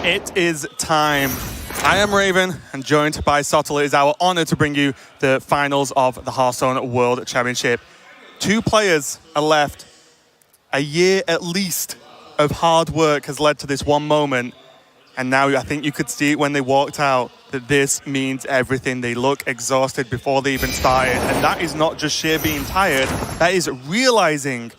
It is time. I am Raven, and joined by Sottle, it is our honor to bring you the finals of the Hearthstone World Championship. 2 players are left. A year at least of hard work has led to this one moment. And now I think you could see it when they walked out that this means everything. They look exhausted before they even started. And that is not just sheer being tired, that is realizing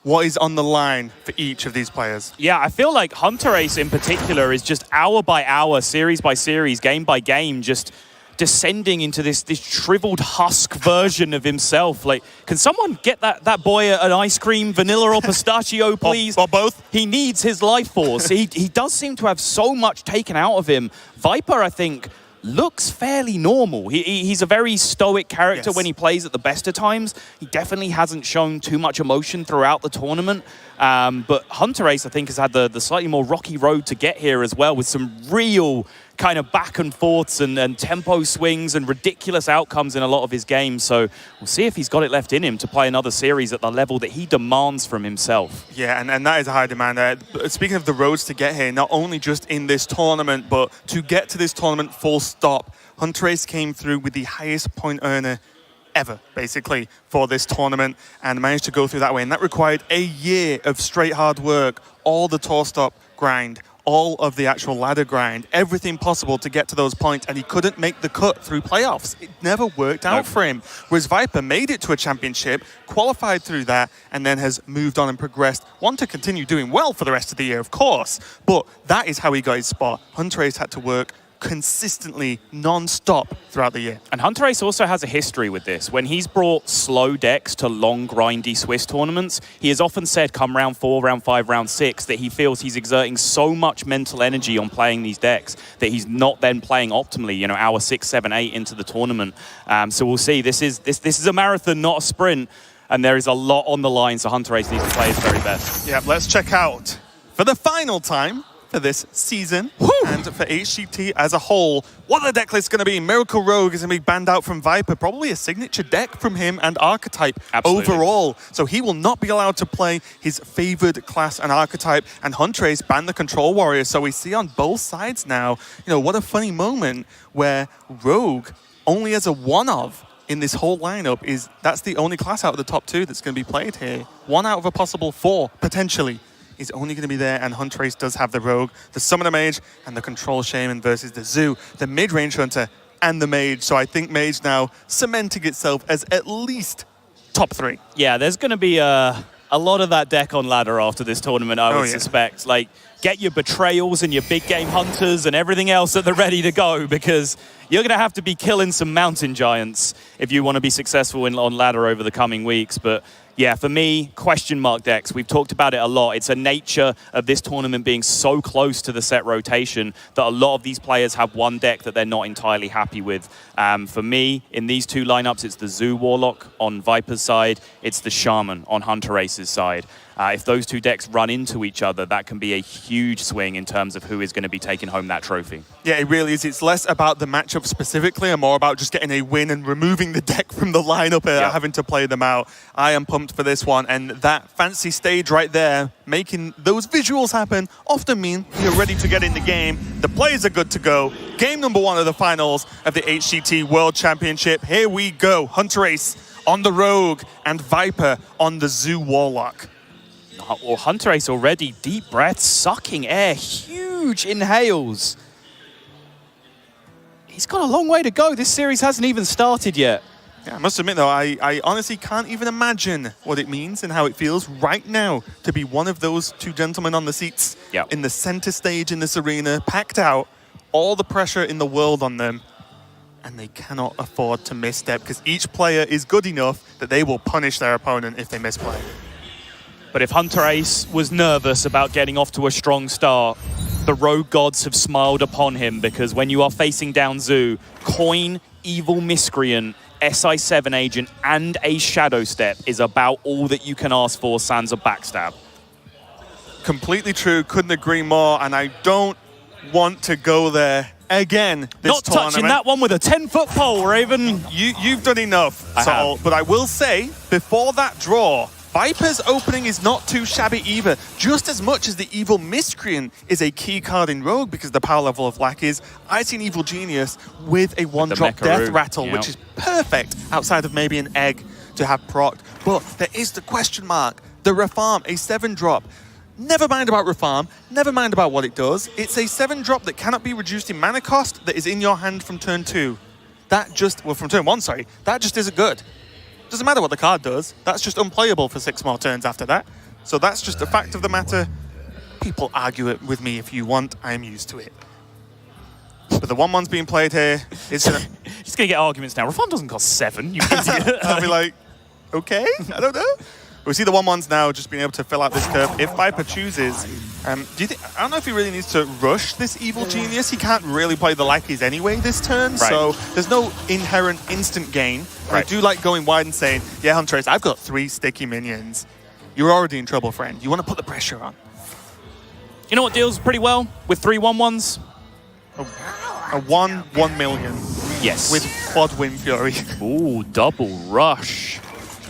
what is on the line for each of these players. Yeah, I feel like Hunterace in particular is just hour by hour, series by series, game by game, just descending into this shriveled husk version of himself. Like, can someone get that boy an ice cream, vanilla or pistachio, please? Or both. He needs his life force. he does seem to have so much taken out of him. Viper, I think, looks fairly normal. He's a very stoic character when he plays at the best of times. He definitely hasn't shown too much emotion throughout the tournament. But Hunterace, I think, has had the slightly more rocky road to get here as well, with some real kind of back and forths and tempo swings and ridiculous outcomes in a lot of his games. So we'll see if he's got it left in him to play another series at the level that he demands from himself. Yeah, and that is a high demand. Speaking of the roads to get here, not only just in this tournament, but to get to this tournament full stop, Hunterace came through with the highest point earner ever, basically, for this tournament, and managed to go through that way. And that required a year of straight hard work, all the tour stop grind, all of the actual ladder grind, everything possible to get to those points, and he couldn't make the cut through playoffs. It never worked out for him. Whereas Viper made it to a championship, qualified through that, and then has moved on and progressed. Want to continue doing well for the rest of the year, of course, but that is how he got his spot. Hunterace had to work consistently, non-stop throughout the year. And Hunterace also has a history with this. When he's brought slow decks to long, grindy Swiss tournaments, he has often said come round 4, round 5, round 6, that he feels he's exerting so much mental energy on playing these decks that he's not then playing optimally, you know, hour 6, 7, 8 into the tournament. So we'll see. This is a marathon, not a sprint. And there is a lot on the line, so Hunterace needs to play his very best. Yeah, let's check out, for the final time, for this season, and for HCT as a whole, what the deck list is going to be. Miracle Rogue is going to be banned out from Viper, probably a signature deck from him and archetype overall. So he will not be allowed to play his favored class and archetype, and Hunterace banned the Control Warrior. So we see on both sides now, you know, what a funny moment where Rogue only has a 1 of in this whole lineup. That's the only class out of the top 2 that's going to be played here. 1 out of a possible 4, potentially, is only going to be there, and Hunterace does have the Rogue, the Summoner Mage, and the Control Shaman versus the Zoo, the mid-range Hunter, and the Mage. So I think Mage now cementing itself as at least top 3. Yeah, there's going to be a lot of that deck on ladder after this tournament, I would suspect. Like, get your Betrayals and your big game Hunters and everything else at the ready to go, because you're going to have to be killing some mountain giants if you want to be successful on ladder over the coming weeks. But yeah, for me, question mark decks. We've talked about it a lot. It's a nature of this tournament being so close to the set rotation that a lot of these players have one deck that they're not entirely happy with. For me, in these 2 lineups, it's the Zoo Warlock on Viper's side. It's the Shaman on Hunterace's side. If those 2 decks run into each other, that can be a huge swing in terms of who is going to be taking home that trophy. Yeah, it really is. It's less about the matchup specifically and more about just getting a win and removing the deck from the lineup and having to play them out. I am pumped for this one, and that fancy stage right there, making those visuals happen, often mean you're ready to get in the game. The players are good to go. Game number 1 of the finals of the HCT World Championship. Here we go. Hunterace on the Rogue and Viper on the Zoo Warlock. Well, Hunterace already, deep breaths, sucking air, huge inhales. He's got a long way to go. This series hasn't even started yet. Yeah, I must admit, though, I honestly can't even imagine what it means and how it feels right now to be one of those 2 gentlemen on the seats in the center stage in this arena, packed out, all the pressure in the world on them, and they cannot afford to misstep, because each player is good enough that they will punish their opponent if they misplay. But if Hunterace was nervous about getting off to a strong start, the Rogue gods have smiled upon him, because when you are facing down Zoo, Coin, Evil Miscreant, SI7 Agent, and a Shadow Step is about all that you can ask for sans a backstab. Completely true, couldn't agree more, and I don't want to go there again this Not touching that one with a 10-foot pole, Raven. You've done enough, but I will say, before that draw, Viper's opening is not too shabby either, just as much as the Evil Miscreant is a key card in Rogue because of the power level of lackeys. I see an Evil Genius with a one-drop Death Rattle, which is perfect outside of maybe an Egg to have procced. But there is the question mark, the Refarm, a 7-drop. Never mind about Refarm, never mind about what it does. It's a 7-drop that cannot be reduced in mana cost that is in your hand from turn 2. That just, well, from turn 1, sorry, that just isn't good. Doesn't matter what the card does, that's just unplayable for 6 more turns after that. So that's just a fact of the matter. People argue it with me if you want, I'm used to it. But the 1-1's being played here is gonna... He's gonna get arguments now. Reform doesn't cost 7, you idiot. I'll be like, okay, I don't know. We see the 1-1s now just being able to fill out this curve. If Viper chooses, do you think, I don't know if he really needs to rush this Evil Genius. He can't really play the lackeys anyway this turn, so there's no inherent instant gain. I do like going wide and saying, yeah, Hunterace, I've got 3 sticky minions. You're already in trouble, friend. You want to put the pressure on. You know what deals pretty well with 3 1-1s? A 1 million. Yes. With quad Wind Fury. Ooh, double rush.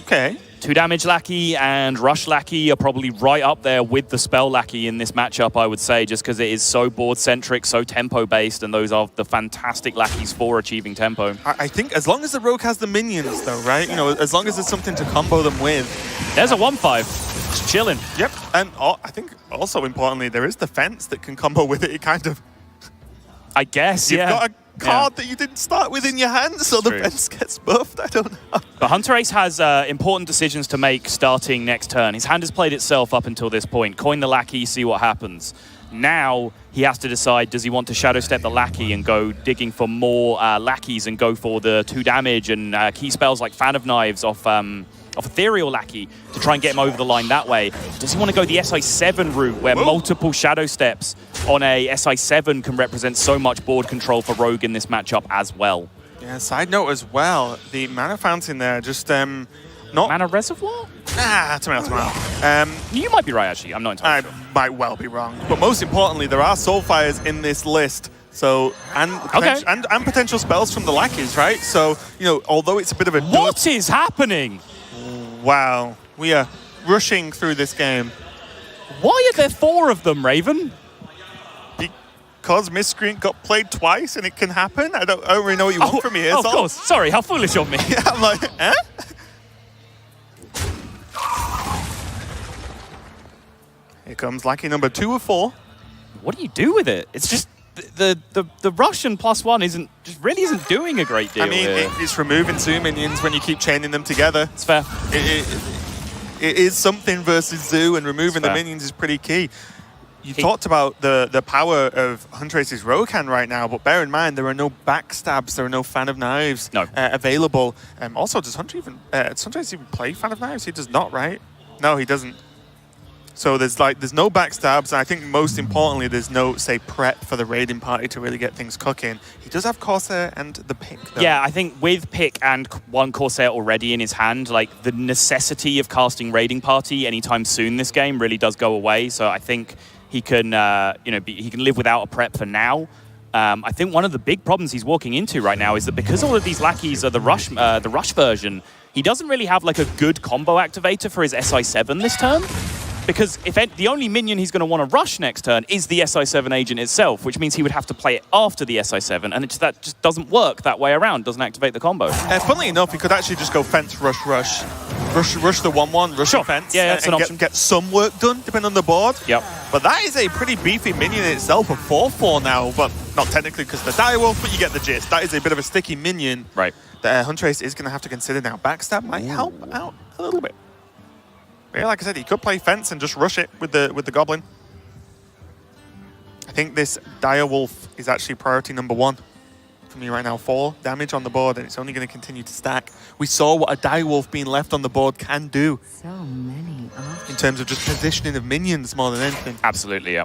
Okay. 2 damage lackey and rush lackey are probably right up there with the spell lackey in this matchup, I would say, just because it is so board-centric, so tempo-based, and those are the fantastic lackeys for achieving tempo. I think as long as the rogue has the minions, though, right? You know, as long as there's something to combo them with. There's a 1-5. Just chilling. Yep. And I think also importantly, there is the fence that can combo with it. It kind of... I guess, You've got a card that you didn't start with in your hand, so the fence gets buffed. I don't know. But Hunterace has important decisions to make starting next turn. His hand has played itself up until this point. Coin the lackey, see what happens. Now he has to decide, does he want to shadow step the lackey and go digging for more lackeys and go for the 2 damage and key spells like Fan of Knives off Ethereal Lackey to try and get him over the line that way? Does he want to go the SI7 route where multiple shadow steps on a SI7 can represent so much board control for Rogue in this matchup as well? Yeah, side note as well, the mana fountain there just not... Mana Reservoir? Nah, tomorrow. You might be right, actually. I'm not entirely sure. I might well be wrong. But most importantly, there are Soulfires in this list. So, and potential spells from the lackeys, right? So, you know, although it's a bit of a... What is happening? Wow, we are rushing through this game. Why are there 4 of them, Raven? Because Miscreant got played twice and it can happen? I don't really know what you want from me here. Of course. Sorry, how foolish of me. Yeah, I'm like, eh? Here comes lackey number 2 of 4. What do you do with it? It's just... The Russian +1 isn't doing a great deal. I mean, it's removing 2 minions when you keep chaining them together. It's fair. It is something versus Zoo, and removing the minions is pretty key. You talked about the power of Hunterace's Rogue hand right now, but bear in mind there are no backstabs, there are no Fan of Knives available. Also, does Hunterace even play Fan of Knives? He does not, right? No, he doesn't. So there's no backstabs, and I think most importantly, there's no, say, prep for the raiding party to really get things cooking. He does have Corsair and the Pick, though. Yeah, I think with Pick and 1 Corsair already in his hand, like the necessity of casting raiding party anytime soon this game really does go away. So I think he can, he can live without a prep for now. I think one of the big problems he's walking into right now is that because all of these lackeys are the rush version, he doesn't really have like a good combo activator for his SI7 this turn. Because the only minion he's going to want to rush next turn is the SI7 agent itself, which means he would have to play it after the SI7, and that just doesn't work that way around, doesn't activate the combo. Funnily enough, he could actually just go fence, rush the 1-1, rush the fence, and get some work done, depending on the board. Yep. But that is a pretty beefy minion in itself, a 4/4 now, but not technically because the Direwolf, but you get the gist. That is a bit of a sticky minion that Hunterace is going to have to consider now. Backstab might help out a little bit. Yeah, like I said, he could play fence and just rush it with the goblin. I think this Direwolf is actually priority number 1 for me right now. 4 damage on the board, and it's only going to continue to stack. We saw what a Direwolf being left on the board can do. So many options. In terms of just positioning of minions more than anything. Absolutely, yeah.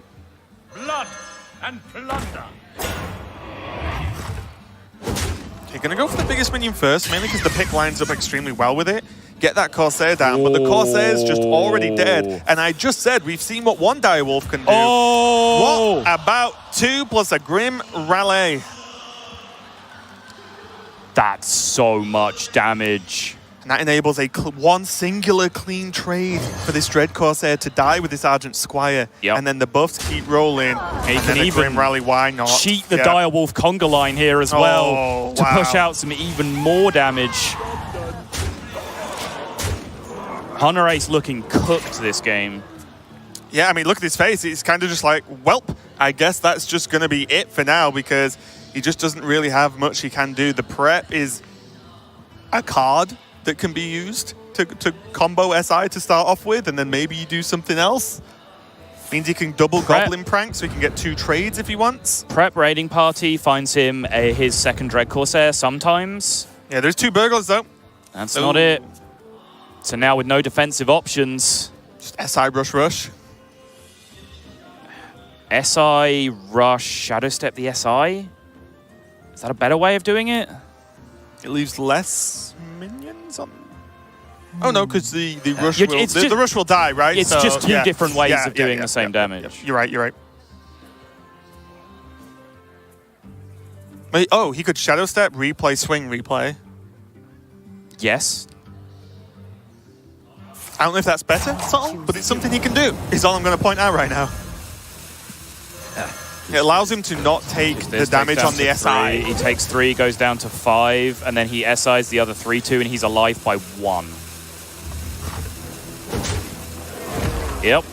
Blood and plunder. You're going to go for the biggest minion first, mainly because the Pick lines up extremely well with it. Get that Corsair down, but the Corsair is just already dead. And I just said, we've seen what 1 Direwolf can do. What about 2 plus a Grim Rally? That's so much damage. And that enables a one singular clean trade for this Dread Corsair to die with this Argent Squire. Yep. And then the buffs keep rolling. He and can then even Grim Rally, why not? cheat the Direwolf Conga line here as well to push out some even more damage. Hunterace looking cooked this game. Yeah, I mean, look at his face. He's kind of just like, welp, I guess that's just going to be it for now because he just doesn't really have much he can do. The prep is a card that can be used to combo SI to start off with, and then maybe you do something else. Means he can double Goblin Prank, so he can get 2 trades if he wants. Prep Raiding Party finds him his second Dread Corsair sometimes. Yeah, there's 2 burglars though. That's not it. So now with no defensive options. Just SI rush. SI rush, Shadow Step the SI? Is that a better way of doing it? It leaves less minions on. Oh no, because the rush the rush will die, right? It's just 2 different ways of doing the same damage. You're right. Wait, oh, he could Shadow Step, replay, swing, replay. Yes. I don't know if that's better, subtle, but it's something he can do, is all I'm going to point out right now. It allows him to not take the damage on the SI. He takes 3, goes down to 5, and then he SIs the other 3-2, and he's alive by 1. Yep.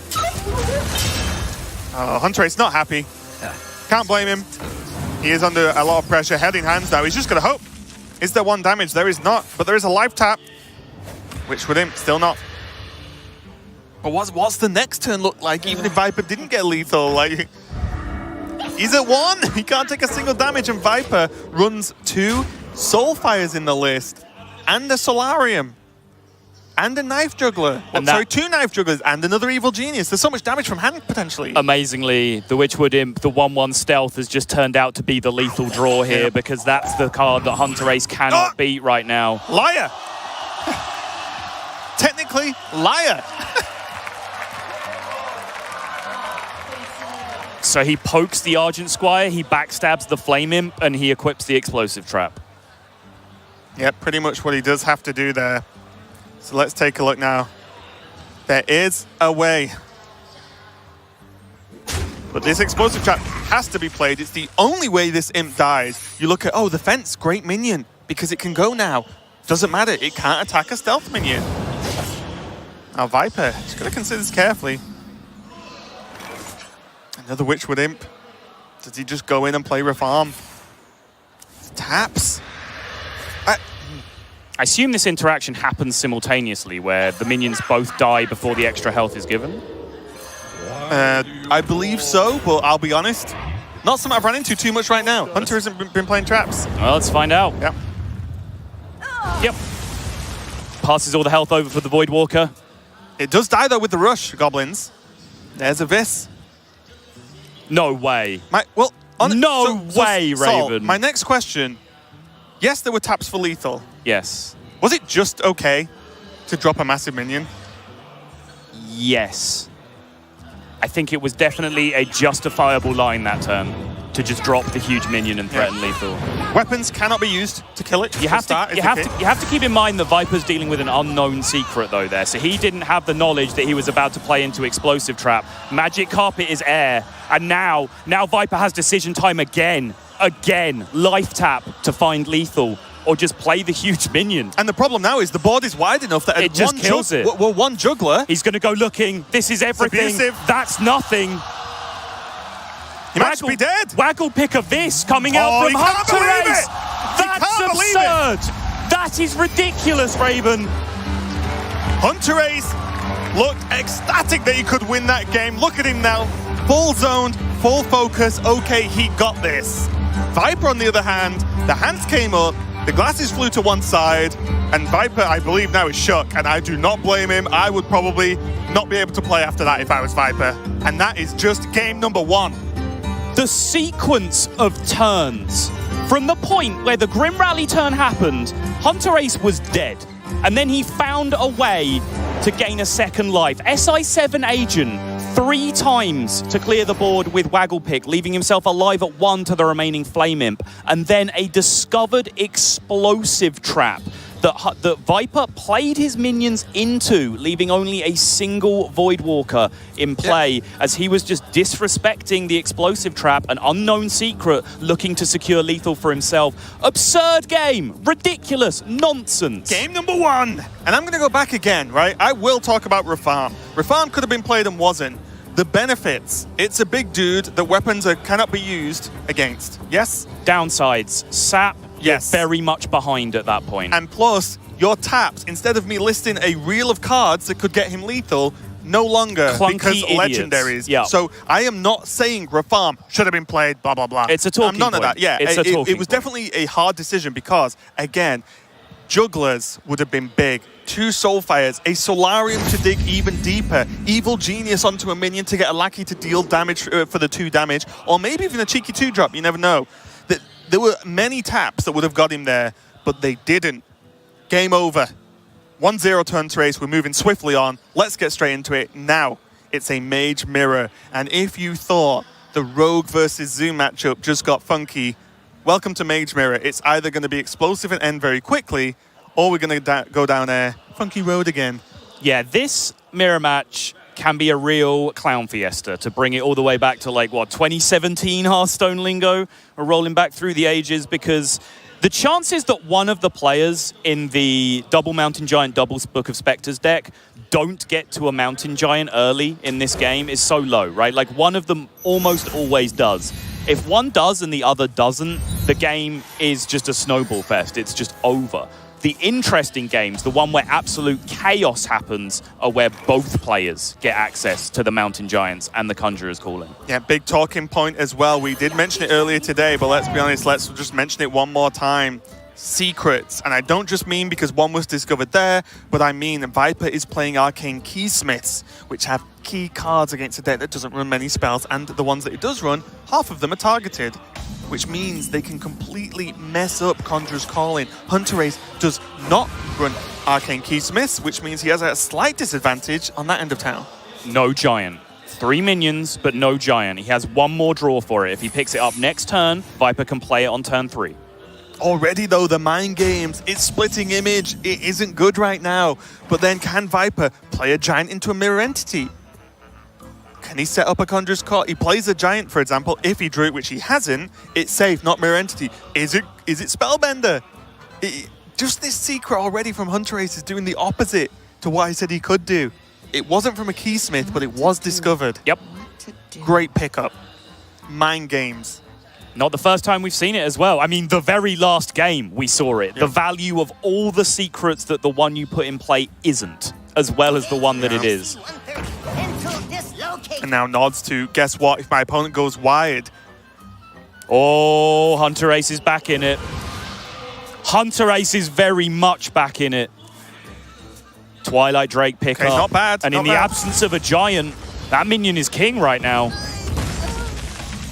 Hunterace not happy. Can't blame him. He is under a lot of pressure. Head in hands now. He's just going to hope. Is there 1 damage? There is not, but there is a life tap. Which with him, still not. But what's the next turn look like, even if Viper didn't get lethal? Like, he's at 1. He can't take a single damage, and Viper runs 2 Soulfires in the list, and a Solarium, and a Knife Juggler. And 2 Knife Jugglers, and another Evil Genius. There's so much damage from hand, potentially. Amazingly, the Witchwood Imp, the 1/1 stealth, has just turned out to be the lethal draw here, because that's the card that Hunterace cannot beat right now. Liar! Technically, liar! So he pokes the Argent Squire, he backstabs the Flame Imp, and he equips the Explosive Trap. Yep, pretty much what he does have to do there. So let's take a look now. There is a way. But this Explosive Trap has to be played. It's the only way this Imp dies. You look at, oh, the fence, great minion, because it can go now. Doesn't matter, it can't attack a stealth minion. Now Viper, just gotta consider this carefully. Another Witchwood Imp. Does he just go in and play Reform? Taps. I assume this interaction happens simultaneously, where the minions both die before the extra health is given? I believe so, but I'll be honest. Not something I've run into too much right now. Hunter hasn't been playing traps. Well, let's find out. Yep. Yep. Passes all the health over for the Voidwalker. It does die, though, with the rush, Goblins. There's a Vis. No way. No way, Raven. My next question. Yes, there were taps for lethal. Yes. Was it just okay to drop a massive minion? Yes. I think it was definitely a justifiable line that turn to just drop the huge minion and threaten lethal. Weapons cannot be used to kill it. You have to keep in mind that Viper's dealing with an unknown secret though there. So he didn't have the knowledge that he was about to play into Explosive Trap. Magic Carpet is air. And now Viper has decision time again. Life tap to find lethal, or just play the huge minion. And the problem now is the board is wide enough that it just kills it. Well, one juggler. He's going to go looking. This is everything. That's nothing. He might be dead. Waggle pick of this coming out from Hunterace. That's absurd. That is ridiculous, Raven. Hunterace looked ecstatic that he could win that game. Look at him now. Full zoned, full focus. Okay, he got this. Viper, on the other hand, the hands came up, the glasses flew to one side, and Viper, I believe, now is shook, and I do not blame him. I would probably not be able to play after that if I was Viper. And that is just game number 1. The sequence of turns. From the point where the Grim Rally turn happened, Hunterace was dead. And then he found a way to gain a second life. SI7 Agent 3 times to clear the board with Waggle Pick, leaving himself alive at 1 to the remaining Flame Imp. And then a discovered Explosive Trap that Viper played his minions into, leaving only a single Void Walker in play, as he was just disrespecting the explosive trap, an unknown secret looking to secure lethal for himself. Absurd game, ridiculous, nonsense. Game number 1. And I'm going to go back again, right? I will talk about Rafarm. Rafarm could have been played and wasn't. The benefits, it's a big dude that weapons cannot be used against. Yes? Downsides, Sap, yes, very much behind at that point. And plus, your taps, instead of me listing a reel of cards that could get him lethal, no longer Clunky because idiots. legendaries. Yep. So I am not saying Rafarm should have been played, blah, blah, blah. It's a talking none point. of that. Yeah, it's it was definitely a hard decision because, again, jugglers would have been big. 2 Soulfires, a Solarium to dig even deeper, Evil Genius onto a minion to get a Lackey to deal damage for the 2 damage, or maybe even a cheeky 2-drop, you never know. There were many taps that would have got him there, but they didn't. Game over. 1-0 to Hunterace, we're moving swiftly on. Let's get straight into it. Now, it's a Mage Mirror, and if you thought the Rogue versus Zoom matchup just got funky, welcome to Mage Mirror. It's either going to be explosive and end very quickly, or we're going to go down a funky road again. Yeah, this mirror match can be a real clown fiesta, to bring it all the way back to, like, what, 2017 Hearthstone lingo? We're rolling back through the ages, because the chances that one of the players in the double Mountain Giant, double Book of Spectres deck don't get to a Mountain Giant early in this game is so low, right? Like, one of them almost always does. If one does and the other doesn't, the game is just a snowball fest. It's just over. The interesting games, the one where absolute chaos happens, are where both players get access to the Mountain Giants and the Conjurer's Calling. Yeah, big talking point as well. We did mention it earlier today, but let's be honest, let's just mention it one more time. Secrets, and I don't just mean because one was discovered there, but I mean Viper is playing Arcane Keysmiths, which have key cards against a deck that doesn't run many spells, and the ones that it does run, half of them are targeted, which means they can completely mess up Conjurer's Calling. Hunterace does not run Arcane Keysmiths, which means he has a slight disadvantage on that end of town. No Giant. 3 minions, but no Giant. He has one more draw for it. If he picks it up next turn, Viper can play it on turn 3. Already, though, the mind games, it's splitting image. It isn't good right now. But then can Viper play a Giant into a mirror entity? Can he set up a Conjurer's Call? He plays a Giant, for example. If he drew it, which he hasn't, it's safe, not mirror entity. Is it Spellbender? Just this secret already from Hunterace is doing the opposite to what I said he could do. It wasn't from a Keysmith, but it was discovered. Yep. Great pickup. Mind games. Not the first time we've seen it as well. I mean, the very last game we saw it. Yeah. The value of all the secrets that the one you put in play isn't, as well as the one that it is. And now nods to, guess what, if my opponent goes wide. Oh, Hunterace is back in it. Hunterace is very much back in it. Twilight Drake pickup. Okay, not bad. And not in the bad. absence of a Giant, that minion is king right now.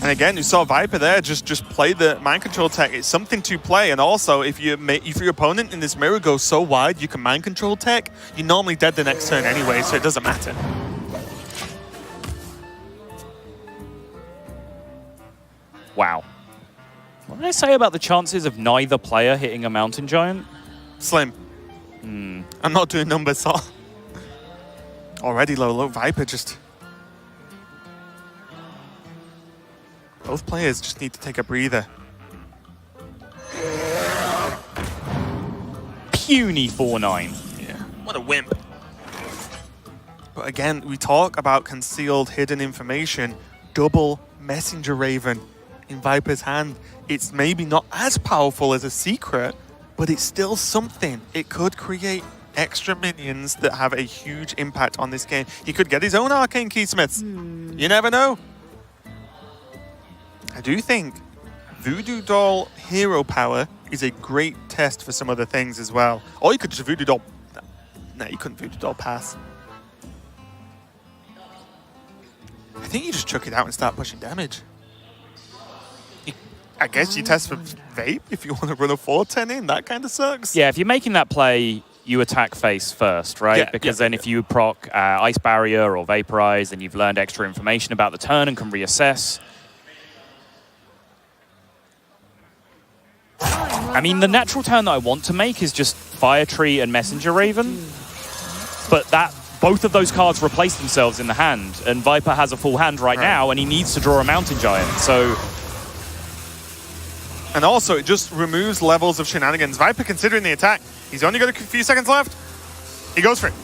And again, you saw Viper there just play the mind control tech. It's something to play. And also, if your opponent in this mirror goes so wide, you can mind control tech. You're normally dead the next turn anyway, so it doesn't matter. Wow. What did I say about the chances of neither player hitting a Mountain Giant? Slim. I'm not doing numbers, so already low. Viper just... Both players just need to take a breather. Puny 4-9. Yeah, what a wimp. But again, we talk about concealed hidden information. Double Messenger Raven in Viper's hand. It's maybe not as powerful as a secret, but it's still something. It could create extra minions that have a huge impact on this game. He could get his own Arcane Keysmiths. You never know. I do think Voodoo Doll hero power is a great test for some other things as well. Or you could just Voodoo Doll... No, you couldn't Voodoo Doll pass. I think you just chuck it out and start pushing damage. I guess you test for Vape if you want to run a 410 in. That kind of sucks. Yeah, if you're making that play, you attack face first, right? Yeah, because then if you proc Ice Barrier or Vaporize, then you've learned extra information about the turn and can reassess. I mean, the natural turn that I want to make is just Fire Tree and Messenger Raven, but both of those cards replace themselves in the hand, and Viper has a full hand right now, and he needs to draw a Mountain Giant, so... And also, it just removes levels of shenanigans. Viper considering the attack. He's only got a few seconds left. He goes for it.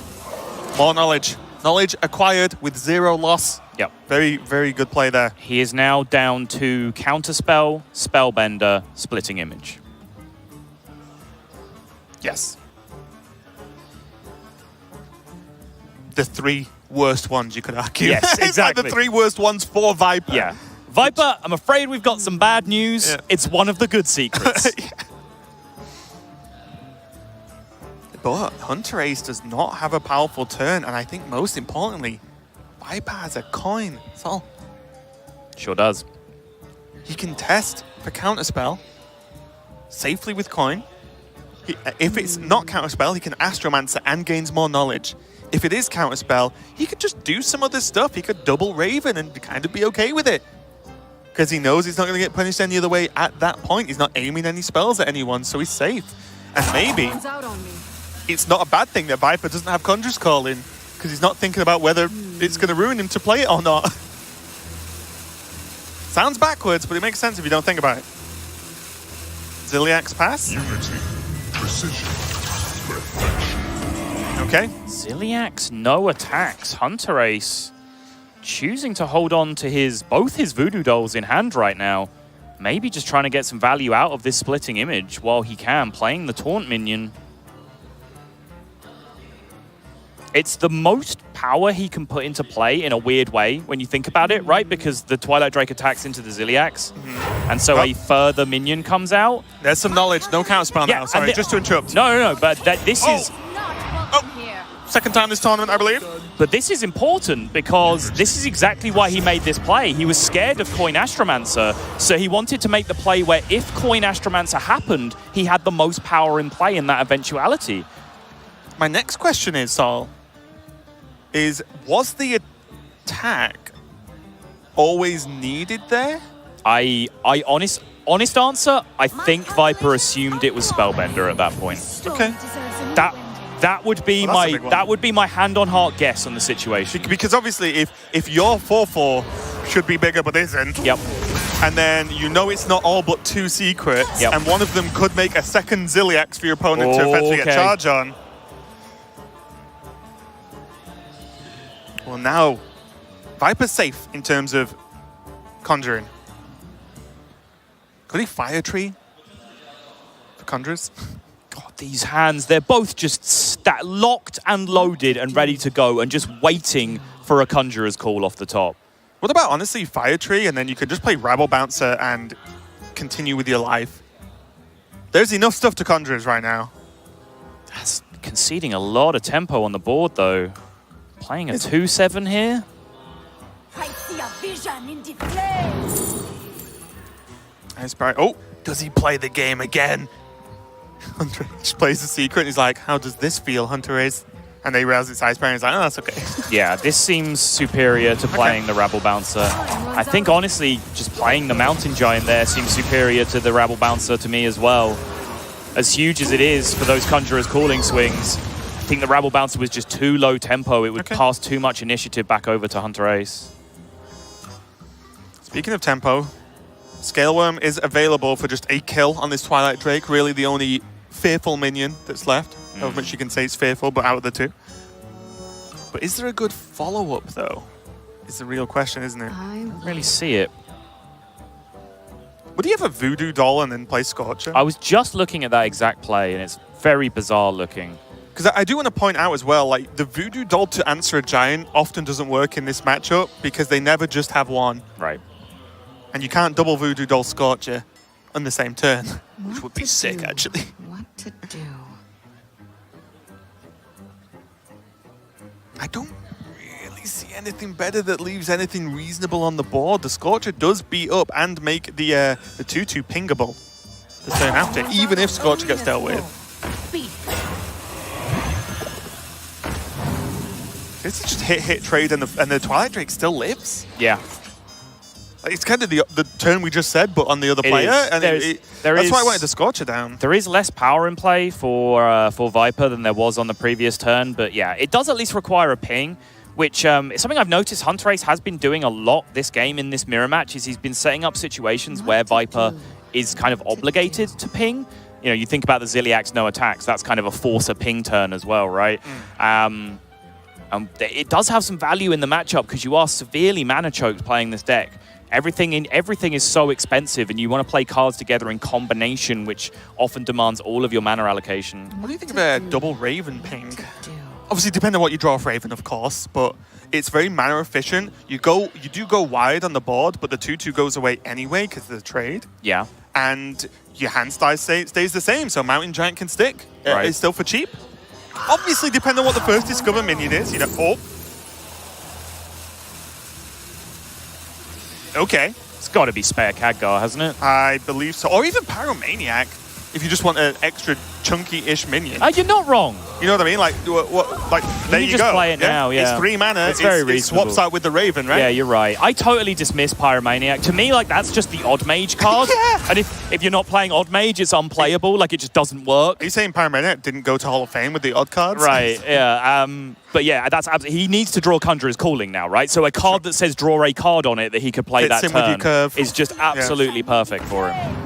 More knowledge. Knowledge acquired with 0 loss. Yep. Very, very good play there. He is now down to Counterspell, Spellbender, Splitting Image. Yes. The 3 worst ones, you could argue. Yes, exactly. It's like the 3 worst ones for Viper. Yeah. Viper, I'm afraid we've got some bad news. Yeah. It's one of the good secrets. Yeah. But Hunterace does not have a powerful turn, and I think most importantly, Viper has a coin. That's all. Sure does. He can test for Counterspell safely with coin. If it's not Counterspell, he can Astromancer and gains more knowledge. If it is Counterspell, he could just do some other stuff. He could double Raven and kind of be okay with it. Because he knows he's not going to get punished any other way at that point. He's not aiming any spells at anyone, so he's safe. And maybe it's not a bad thing that Viper doesn't have Conjurer's Call in, because he's not thinking about whether it's going to ruin him to play it or not. Sounds backwards, but it makes sense if you don't think about it. Ziliak's pass. Unity, precision, perfection. Okay. Ziliak's no attacks. Hunterace choosing to hold on to both his Voodoo Dolls in hand right now. Maybe just trying to get some value out of this Splitting Image while he can, playing the Taunt minion. It's the most power he can put into play in a weird way when you think about it, right? Because the Twilight Drake attacks into the Ziliax, and so a further minion comes out. There's some knowledge. No Counterspell now. Sorry, just to interrupt. No, but this is... Second time this tournament, I believe. But this is important because this is exactly why he made this play. He was scared of Coin Astromancer, so he wanted to make the play where if Coin Astromancer happened, he had the most power in play in that eventuality. My next question is, Saul, was the attack always needed there? Honest answer, I think Viper assumed it was Spellbender at that point. Okay. That would be my hand on heart guess on the situation. Because obviously, if your 4/4 should be bigger but isn't, yep, and then you know it's not all but 2 secrets, yep, and one of them could make a second Ziliax for your opponent to effectively get charge on. Well, now Viper's safe in terms of conjuring. Could he Fire Tree for conjurers? God, these hands, they're both just locked and loaded and ready to go and just waiting for a Conjurer's Call off the top. What about, honestly, Fire Tree, and then you could just play Rabble Bouncer and continue with your life? There's enough stuff to Conjurers right now. That's conceding a lot of tempo on the board, though. Playing a 2/7 here. I see a vision in the flames. Nice, Barry. Oh, does he play the game again? Hunter just plays the secret and he's like, how does this feel, Hunterace? And they realize it's Iceberg and he's like, oh, that's okay. Yeah, this seems superior to playing the Rabble Bouncer. I think, honestly, just playing the Mountain Giant there seems superior to the Rabble Bouncer to me as well. As huge as it is for those Conjurer's Calling swings, I think the Rabble Bouncer was just too low tempo. It would pass too much initiative back over to Hunterace. Speaking of tempo, Scaleworm is available for just a kill on this Twilight Drake. Really the only fearful minion that's left. However much you can say it's fearful, but out of the two. But is there a good follow-up, though? Is the real question, isn't it? I don't really see it. Would he have a Voodoo Doll and then play Scorcher? I was just looking at that exact play, and it's very bizarre looking. Because I do want to point out as well, like, the Voodoo Doll to answer a Giant often doesn't work in this matchup because they never just have one. Right. And you can't double Voodoo Doll Scorcher on the same turn, which would be sick, actually. What to do? I don't really see anything better that leaves anything reasonable on the board. The Scorcher does beat up and make the 2/2 pingable the turn after, even if Scorcher gets dealt with. This is just hit trade and the Twilight Drake still lives. Yeah. It's kind of the turn we just said, but on the other player. And that's why I wanted the Scorcher down. There is less power in play for Viper than there was on the previous turn. But yeah, it does at least require a ping, which is something I've noticed Hunterace has been doing a lot this game in this mirror match. Is he's been setting up situations where Viper is kind of obligated to ping. You know, you think about the Ziliax no attacks. That's kind of a force a ping turn as well, right? It does have some value in the matchup because you are severely mana choked playing this deck. Everything is so expensive, and you want to play cards together in combination, which often demands all of your mana allocation. What do you think of a double Raven ping? Obviously, depending on what you draw off Raven, of course, but it's very mana efficient. You do go wide on the board, but the 2/2 goes away anyway because of the trade. Yeah. And your hand size stays the same, so Mountain Giant can stick. Right. It's still for cheap. Obviously, depending on what the first Discover minion is, you know. Oh. Okay. It's got to be Spare Khadgar, hasn't it? I believe so. Or even Pyromaniac, if you just want an extra chunky-ish minion. You're not wrong. You know what I mean? Like there you just go. Play it now, yeah. It's 3 mana. It's very It reasonable. swaps out with the Raven, right? Yeah, you're right. I totally dismiss Pyromaniac. To me, like, that's just the Odd Mage card. Yeah. And if you're not playing Odd Mage, it's unplayable. Like, it just doesn't work. Are you saying Pyromaniac didn't go to Hall of Fame with the odd cards? Right, yeah. But yeah, that's absolutely... He needs to draw Conjurer's Calling now, right? So a card that says draw a card on it that he could play Fits that in with your turn curve. is just absolutely perfect for him.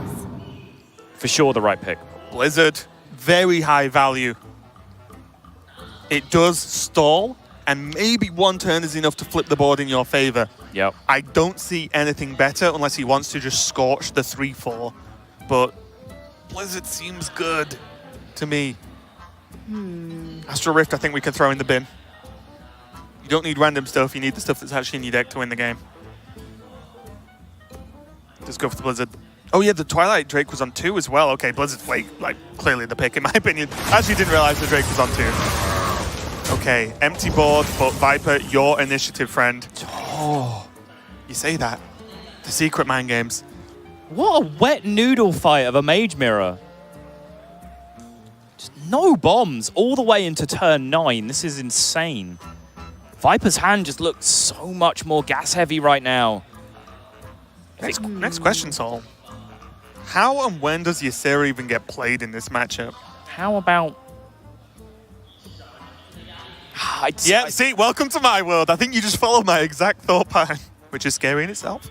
For sure the right pick. Blizzard, very high value. It does stall, and maybe one turn is enough to flip the board in your favor. Yep. I don't see anything better unless he wants to just scorch the 3/4. But Blizzard seems good to me. Astral Rift, I think we can throw in the bin. You don't need random stuff, you need the stuff that's actually in your deck to win the game. Just go for the Blizzard. Oh yeah, the Twilight Drake was on 2 as well. Okay, Blizzard's clearly the pick in my opinion. Actually didn't realize the Drake was on 2. Okay, empty board, but Viper, your initiative, friend. Oh, you say that. The secret mind games. What a wet noodle fight of a Mage Mirror. Just no bombs all the way into turn 9. This is insane. Viper's hand just looks so much more gas heavy right now. Next question, Saul. How and when does Ysera even get played in this matchup? How about... See, welcome to my world. I think you just followed my exact thought pattern, which is scary in itself.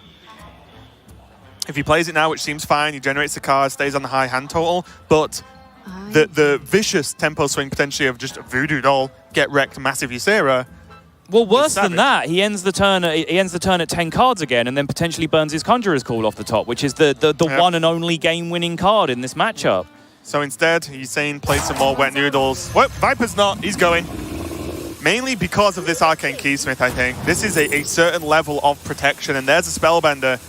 If he plays it now, which seems fine, he generates the card, stays on the high hand total, but the vicious tempo swing potentially of just a Voodoo Doll, get wrecked, massive Ysera. Well, worse than that, he ends the turn at 10 cards again, and then potentially burns his Conjurer's Call off the top, which is the one and only game-winning card in this matchup. So instead, he's saying play some more wet noodles. Well, Viper's not. He's going. Mainly because of this Arcane Keysmith, I think. This is a certain level of protection, and there's a Spellbender,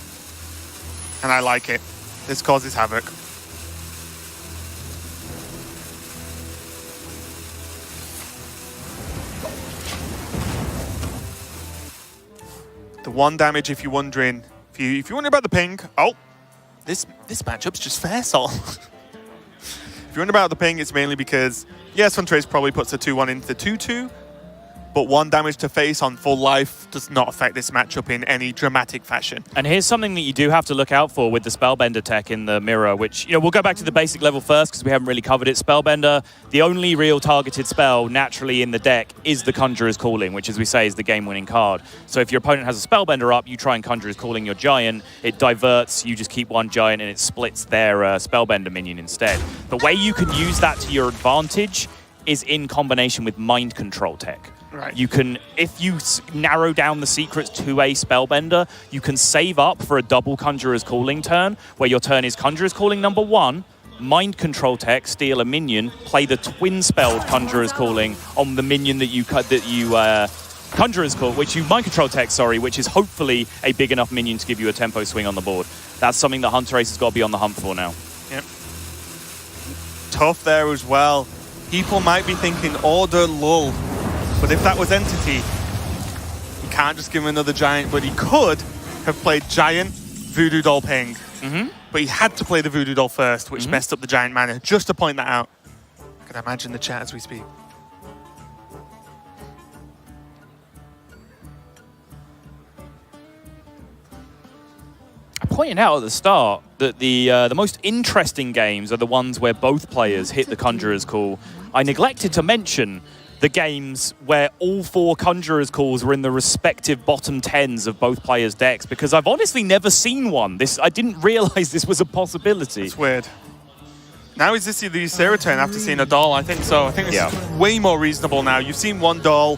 and I like it. This causes havoc. The 1 damage, if you're wondering, if you're wondering about the ping, this matchup's just fair, Sol. If you're wondering about the ping, it's mainly because, yes, Hunterace probably puts a 2/1 into 2/2, but 1 damage to face on full life does not affect this matchup in any dramatic fashion. And here's something that you do have to look out for with the Spellbender tech in the mirror, which, you know, we'll go back to the basic level first because we haven't really covered it. Spellbender, the only real targeted spell naturally in the deck is the Conjurer's Calling, which, as we say, is the game-winning card. So if your opponent has a Spellbender up, you try and Conjurer's Calling your Giant, it diverts, you just keep 1 Giant and it splits their Spellbender minion instead. The way you can use that to your advantage is in combination with Mind Control tech. Right. You can, if you narrow down the secrets to a Spellbender, you can save up for a double Conjurer's Calling turn, where your turn is Conjurer's Calling number 1, Mind Control tech, steal a minion, play the twin-spelled Conjurer's Calling on the minion that you Conjurer's Call, which you Mind Control tech, sorry, which is hopefully a big enough minion to give you a tempo swing on the board. That's something that Hunterace has got to be on the hunt for now. Yep. Tough there as well. People might be thinking Order Lull. But if that was Entity, you can't just give him another Giant, but he could have played Giant, Voodoo Doll Ping. But he had to play the Voodoo Doll first, which messed up the Giant mana, just to point that out. I can imagine the chat as we speak. I pointed out at the start that the most interesting games are the ones where both players hit the Conjurer's Call. I neglected to mention the games where all 4 Conjurer's Calls were in the respective bottom 10s of both players' decks, because I've honestly never seen one. I didn't realize this was a possibility. It's weird. Now is this the Ysera turn after seeing a doll? I think so. I think this is way more reasonable now. You've seen one doll,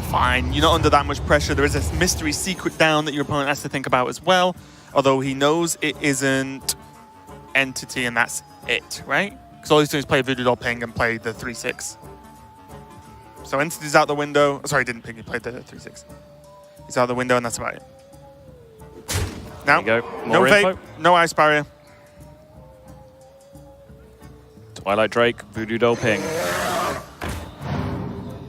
fine. You're not under that much pressure. There is a mystery secret down that your opponent has to think about as well. Although he knows it isn't Entity and that's it, right? Because all he's doing is play Voodoo Doll Ping and play the 3/6. So Entity's out the window. Oh, sorry, he didn't ping, he played the 3/6. He's out the window and that's about it. Now, There you go. no More vape, info. no ice barrier. Twilight Drake, Voodoo Doll Ping.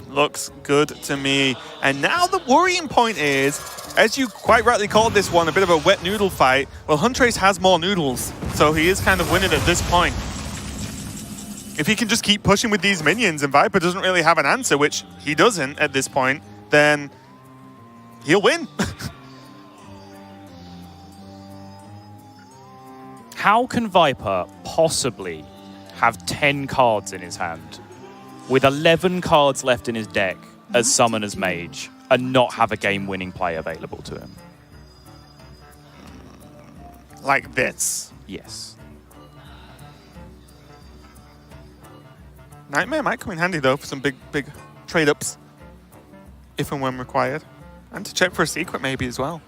Looks good to me. And now the worrying point is, as you quite rightly called this one a bit of a wet noodle fight, well, Hunterace has more noodles, so he is kind of winning at this point. If he can just keep pushing with these minions and Viper doesn't really have an answer, which he doesn't at this point, then he'll win. How can Viper possibly have 10 cards in his hand with 11 cards left in his deck as Summoner's Mage and not have a game-winning play available to him? Like this. Yes. Nightmare might come in handy though for some big trade-ups, if and when required. And to check for a secret maybe as well.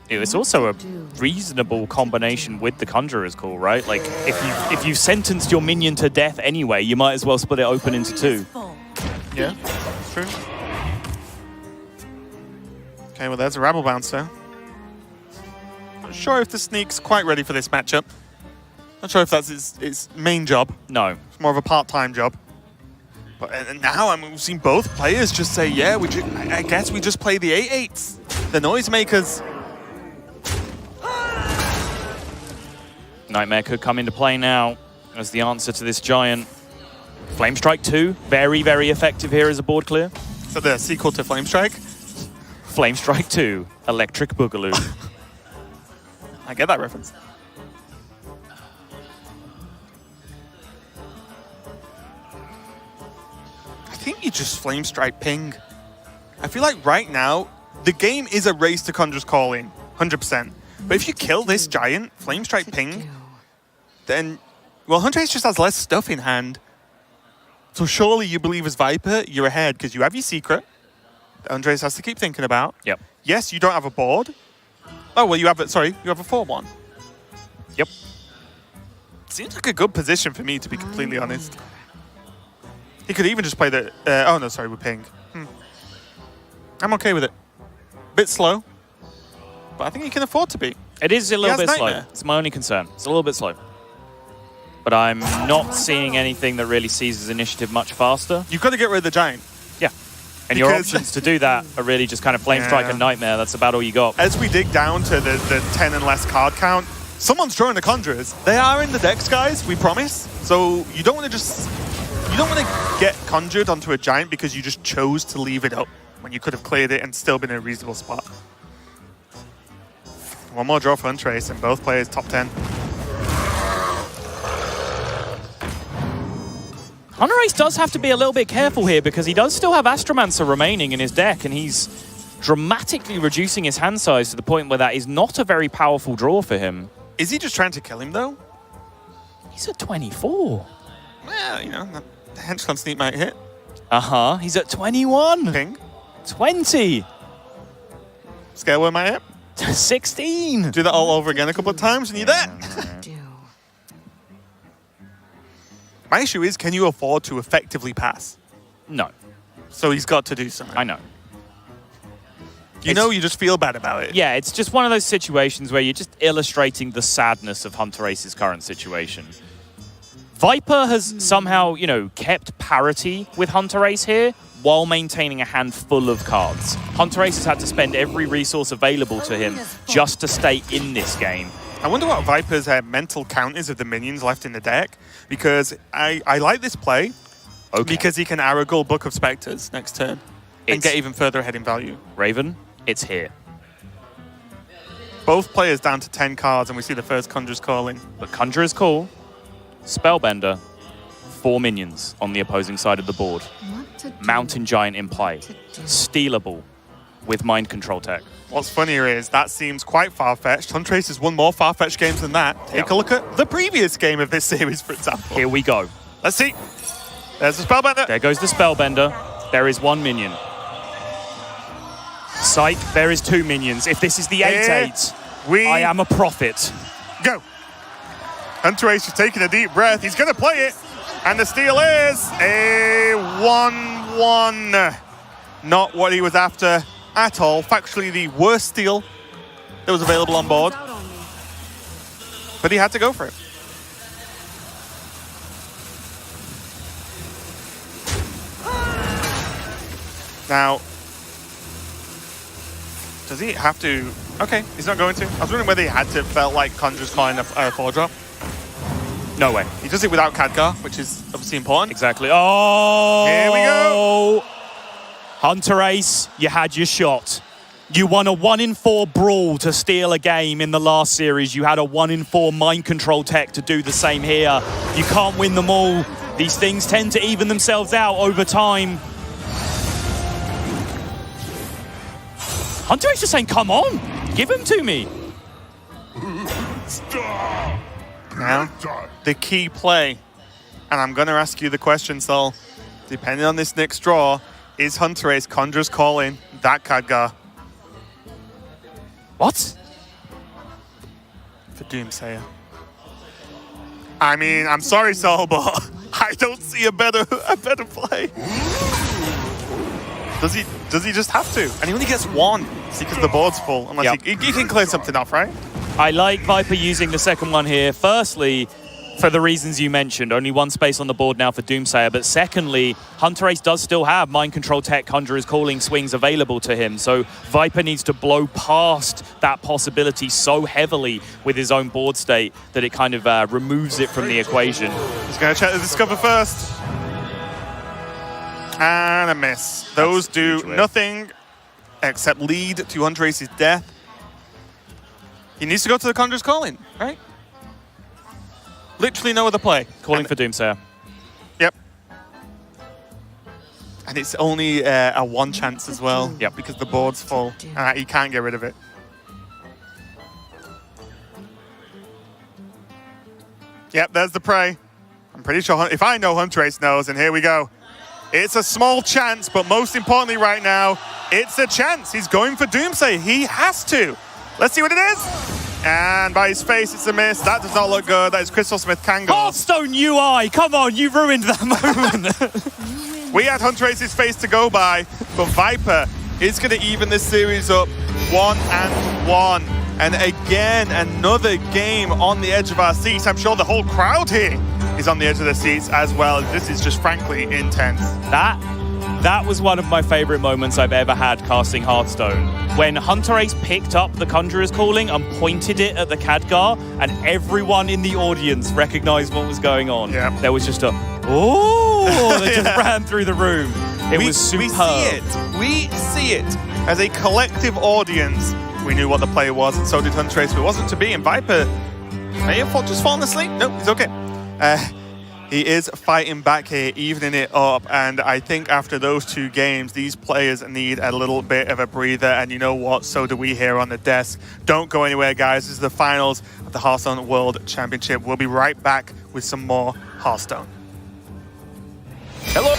It's also a reasonable combination with the Conjurer's Call, right? Like, if you've sentenced your minion to death anyway, you might as well split it open into 2. Yeah, that's true. Okay, well there's a Rabble Bouncer. Not sure if the Sneak's quite ready for this matchup. Not sure if that's his main job. No. It's more of a part-time job. But and now we've seen both players just say, yeah, I guess we just play the 8/8s. The Noisemakers. Nightmare could come into play now as the answer to this giant. Flame Strike 2, very, very effective here as a board clear. So the sequel to Flame Strike. Flame Strike 2, Electric Boogaloo. I get that reference. I think you just Flame Strike Ping. I feel like right now, the game is a race to Conjurer's Calling, 100%. But if you kill this giant, Flame Strike Ping, then, well, Hunterace just has less stuff in hand. So surely you believe as Viper, you're ahead because you have your secret that Hunterace has to keep thinking about. Yep. Yes, you don't have a board. Oh, well, you have a 4-1. Yep. Seems like a good position for me, to be completely honest. He could even just play the... oh, no, sorry, with Ping. I'm okay with it. Bit slow, but I think he can afford to be. It is a little bit slow. Nightmare. It's my only concern. It's a little bit slow. But I'm not seeing anything that really seizes initiative much faster. You've got to get rid of the giant. Yeah. And your options to do that are really just kind of Flame Strike and Nightmare. That's about all you got. As we dig down to the 10 and less card count, someone's drawing the Conjurers. They are in the decks, guys, we promise. So you don't want to get conjured onto a giant because you just chose to leave it up when you could have cleared it and still been in a reasonable spot. One more draw for Hunterace and both players top 10. Hunterace does have to be a little bit careful here because he does still have Astromancer remaining in his deck, and he's dramatically reducing his hand size to the point where that is not a very powerful draw for him. Is he just trying to kill him, though? He's at 24. Well, you know, the Henchman Sneak might hit. Uh-huh. He's at 21. Ping. 20. Scareward might hit. 16. Do that all over again a couple of times and you're there. My issue is, can you afford to effectively pass? No. So he's got to do something. I know. You just feel bad about it. Yeah, it's just one of those situations where you're just illustrating the sadness of Hunterace's current situation. Viper has somehow, kept parity with Hunterace here while maintaining a hand full of cards. Hunterace has had to spend every resource available to him just to stay in this game. I wonder what Viper's mental count is of the minions left in the deck, because I like this play because he can Aragorn Book of Spectres next turn and get even further ahead in value. Raven, it's here. both players down to 10 cards, and we see the first Conjurer's Calling. But Conjurer's Call, Spellbender, 4 minions on the opposing side of the board. Mountain Giant in play. Stealable with Mind Control tech. What's funnier is that seems quite far-fetched. Hunterace has won more far-fetched games than that. Take a look at the previous game of this series, for example. Here we go. Let's see. There's the Spellbender. There goes the Spellbender. There is 1 minion. Psych, there is 2 minions. If this is the 8/8, I am a prophet. Go. Hunterace is taking a deep breath. He's going to play it. And the steal is a 1-1. Not what he was after at all. Factually, the worst steal that was available on board. But he had to go for it. Now, does he have to? Okay, he's not going to. I was wondering whether he had to. Felt like Conjurer's Calling a 4-drop. No way. He does it without Khadgar, which is obviously important. Exactly. Oh! Here we go. Hunterace, you had your shot. You won a 1-in-4 brawl to steal a game in the last series. You had a 1-in-4 mind control tech to do the same here. You can't win them all. These things tend to even themselves out over time. Hunterace just saying, come on, give him to me. Now, the key play, and I'm going to ask you the question, Sol. Depending on this next draw, is Hunterace Conjurer's Calling that Khadgar? What? For Doomsayer. I mean, I'm sorry, Sol, but I don't see a better play. Does he just have to? And he only gets 1 because the board's full. Unless he can clear something off, right? I like Viper using the second one here. Firstly, for the reasons you mentioned, only 1 space on the board now for Doomsayer. But secondly, Hunterace does still have Mind Control Tech, Conjurer's Calling swings available to him. So Viper needs to blow past that possibility so heavily with his own board state that it kind of removes it from the equation. He's going to check the Discover first. And a miss. Those do nothing except lead to Hunterace's death. He needs to go to the Conjurer's Calling, right? Literally no other play. Calling for Doomsayer. Yep. And it's only a 1 chance as well. Yep. Because the board's full. And he can't get rid of it. Yep, there's the prey. I'm pretty sure, if I know Hunterace knows, and here we go. It's a small chance, but most importantly right now, it's a chance. He's going for Doomsayer. He has to. Let's see what it is. And by his face, it's a miss. That does not look good. That is Crystal Smith Kangol. Hearthstone UI! Come on, you ruined that moment. We had Hunterace's face to go by, but Viper is going to even this series up 1-1. And again, another game on the edge of our seats. I'm sure the whole crowd here is on the edge of their seats as well. This is just frankly intense. That was one of my favorite moments I've ever had casting Hearthstone. When Hunterace picked up the Conjurer's Calling and pointed it at the Khadgar, and everyone in the audience recognized what was going on. Yeah. There was just a, oh, that just ran through the room. It was superb. We see it. As a collective audience, we knew what the play was, and so did Hunterace, but it wasn't to be. And Viper may have just fallen asleep. No, he's okay. He is fighting back here, evening it up, and I think after those 2 games, these players need a little bit of a breather, and you know what? So do we here on the desk. Don't go anywhere, guys. This is the finals of the Hearthstone World Championship. We'll be right back with some more Hearthstone. Hello!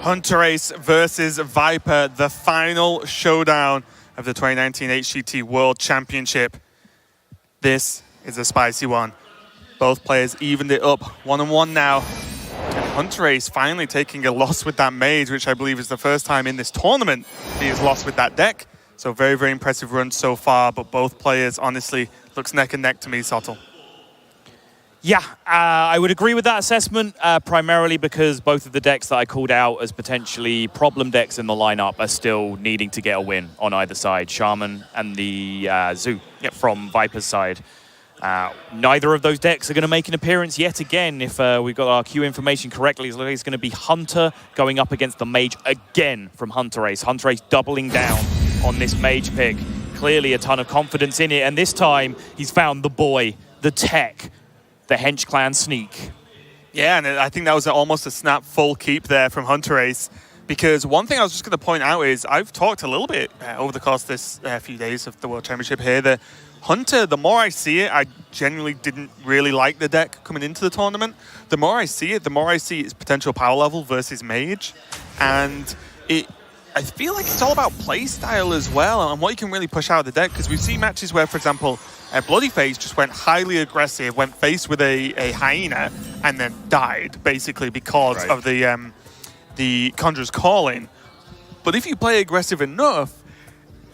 Hunterace versus Viper, the final showdown of the 2019 HCT World Championship. This is a spicy one. Both players evened it up 1-1 now. And Hunterace finally taking a loss with that mage, which I believe is the first time in this tournament he has lost with that deck. So very, very impressive run so far, but both players honestly looks neck and neck to me, Sottle. Yeah, I would agree with that assessment, primarily because both of the decks that I called out as potentially problem decks in the lineup are still needing to get a win on either side. Shaman and the Zoo from Viper's side. Neither of those decks are going to make an appearance yet again. If we've got our queue information correctly, it's going to be Hunter going up against the Mage again from Hunterace. Hunterace doubling down on this Mage pick. clearly a ton of confidence in it. And this time, he's found the boy, the tech, the Hench Clan sneak. Yeah, and I think that was almost a snap full keep there from Hunterace. Because one thing I was just going to point out is I've talked a little bit over the course of this few days of the World Championship here that Hunter, the more I see it, I genuinely didn't really like the deck coming into the tournament. The more I see it, the more I see its potential power level versus Mage. And I feel like it's all about play style as well and what you can really push out of the deck. Because we've seen matches where, for example, Bloodyface just went highly aggressive, went face with a Hyena, and then died, basically, because of the Conjurer's Calling. But if you play aggressive enough,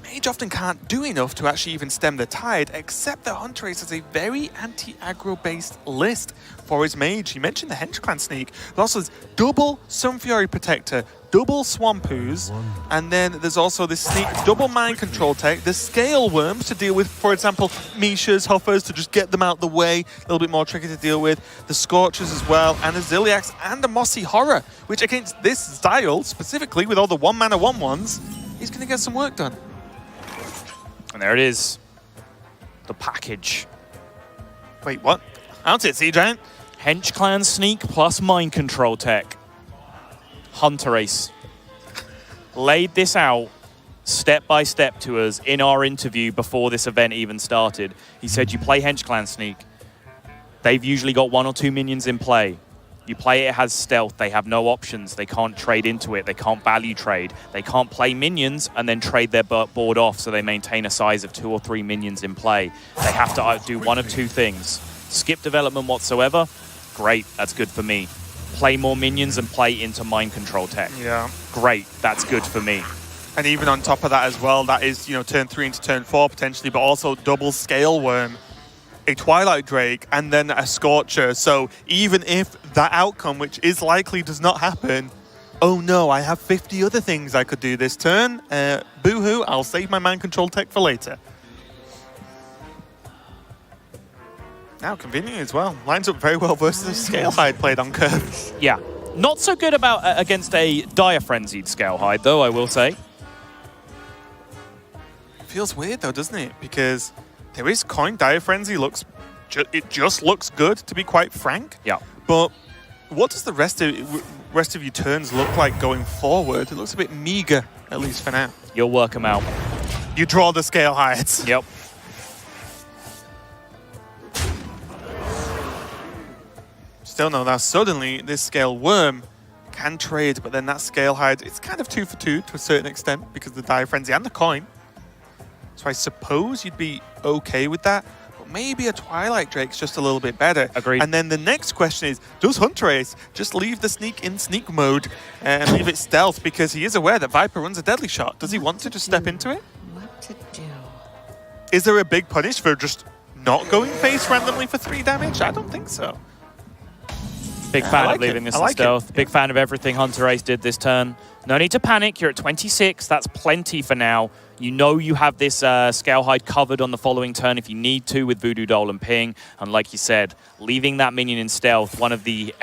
Mage often can't do enough to actually even stem the tide, except that Hunterace has a very anti-aggro based list for his Mage. You mentioned the Hench Clan sneak, but also there's double Sunfury Protector, double Swampoos, and then there's also this sneak double Mind Control tech, the Scale Worms to deal with, for example, Mishas, Huffers, to just get them out the way, a little bit more tricky to deal with, the Scorchers as well, and the Ziliax and the Mossy Horror, which against this style, specifically with all the 1-mana 1/1s, he's going to get some work done. And there it is. The package. Wait, what? I don't see it, Sea Giant. Hench Clan sneak plus Mind Control tech. Hunterace laid this out step by step to us in our interview before this event even started. He said, you play Hench Clan sneak. They've usually got 1 or 2 minions in play. You play it has stealth. They have no options. They can't trade into it. They can't value trade. They can't play minions and then trade their board off so they maintain a size of 2 or 3 minions in play. They have to do one of 2 things. Skip development whatsoever. Great, that's good for me. Play more minions and play into Mind Control tech. Yeah. Great, that's good for me. And even on top of that as well, that is, turn 3 into turn 4 potentially, but also double Scale Worm, a Twilight Drake, and then a Scorcher. So even if that outcome, which is likely, does not happen, oh no, I have 50 other things I could do this turn. Boo-hoo, I'll save my Mind Control tech for later. Now, convenient as well. Lines up very well versus Scalehide played on curve. Yeah. Not so good against a Dire Frenzied Scalehide, though, I will say. Feels weird, though, doesn't it? Because there is coin. Dire Frenzy it just looks good, to be quite frank. Yeah. But what does the rest of your turns look like going forward? It looks a bit meager, at least for now. You'll work them out. You draw the Scalehides. Yep. Still no, now suddenly this Scale Worm can trade, but then that Scalehide, it's kind of 2 for 2 to a certain extent because of the Dire Frenzy and the coin. So I suppose you'd be okay with that. But maybe a Twilight Drake's just a little bit better. Agreed. And then the next question is, does Hunterace just leave the sneak in sneak mode and leave it stealth because he is aware that Viper runs a deadly shot? Does he want to just step into it? What to do? Is there a big punish for just not going face randomly for 3 damage? I don't think so. Big fan of leaving this in stealth. Big fan of everything Hunterace did this turn. No need to panic. You're at 26. That's plenty for now. You know you have this Scalehide covered on the following turn if you need to with Voodoo Doll and Ping. And like you said, leaving that minion in stealth, one of the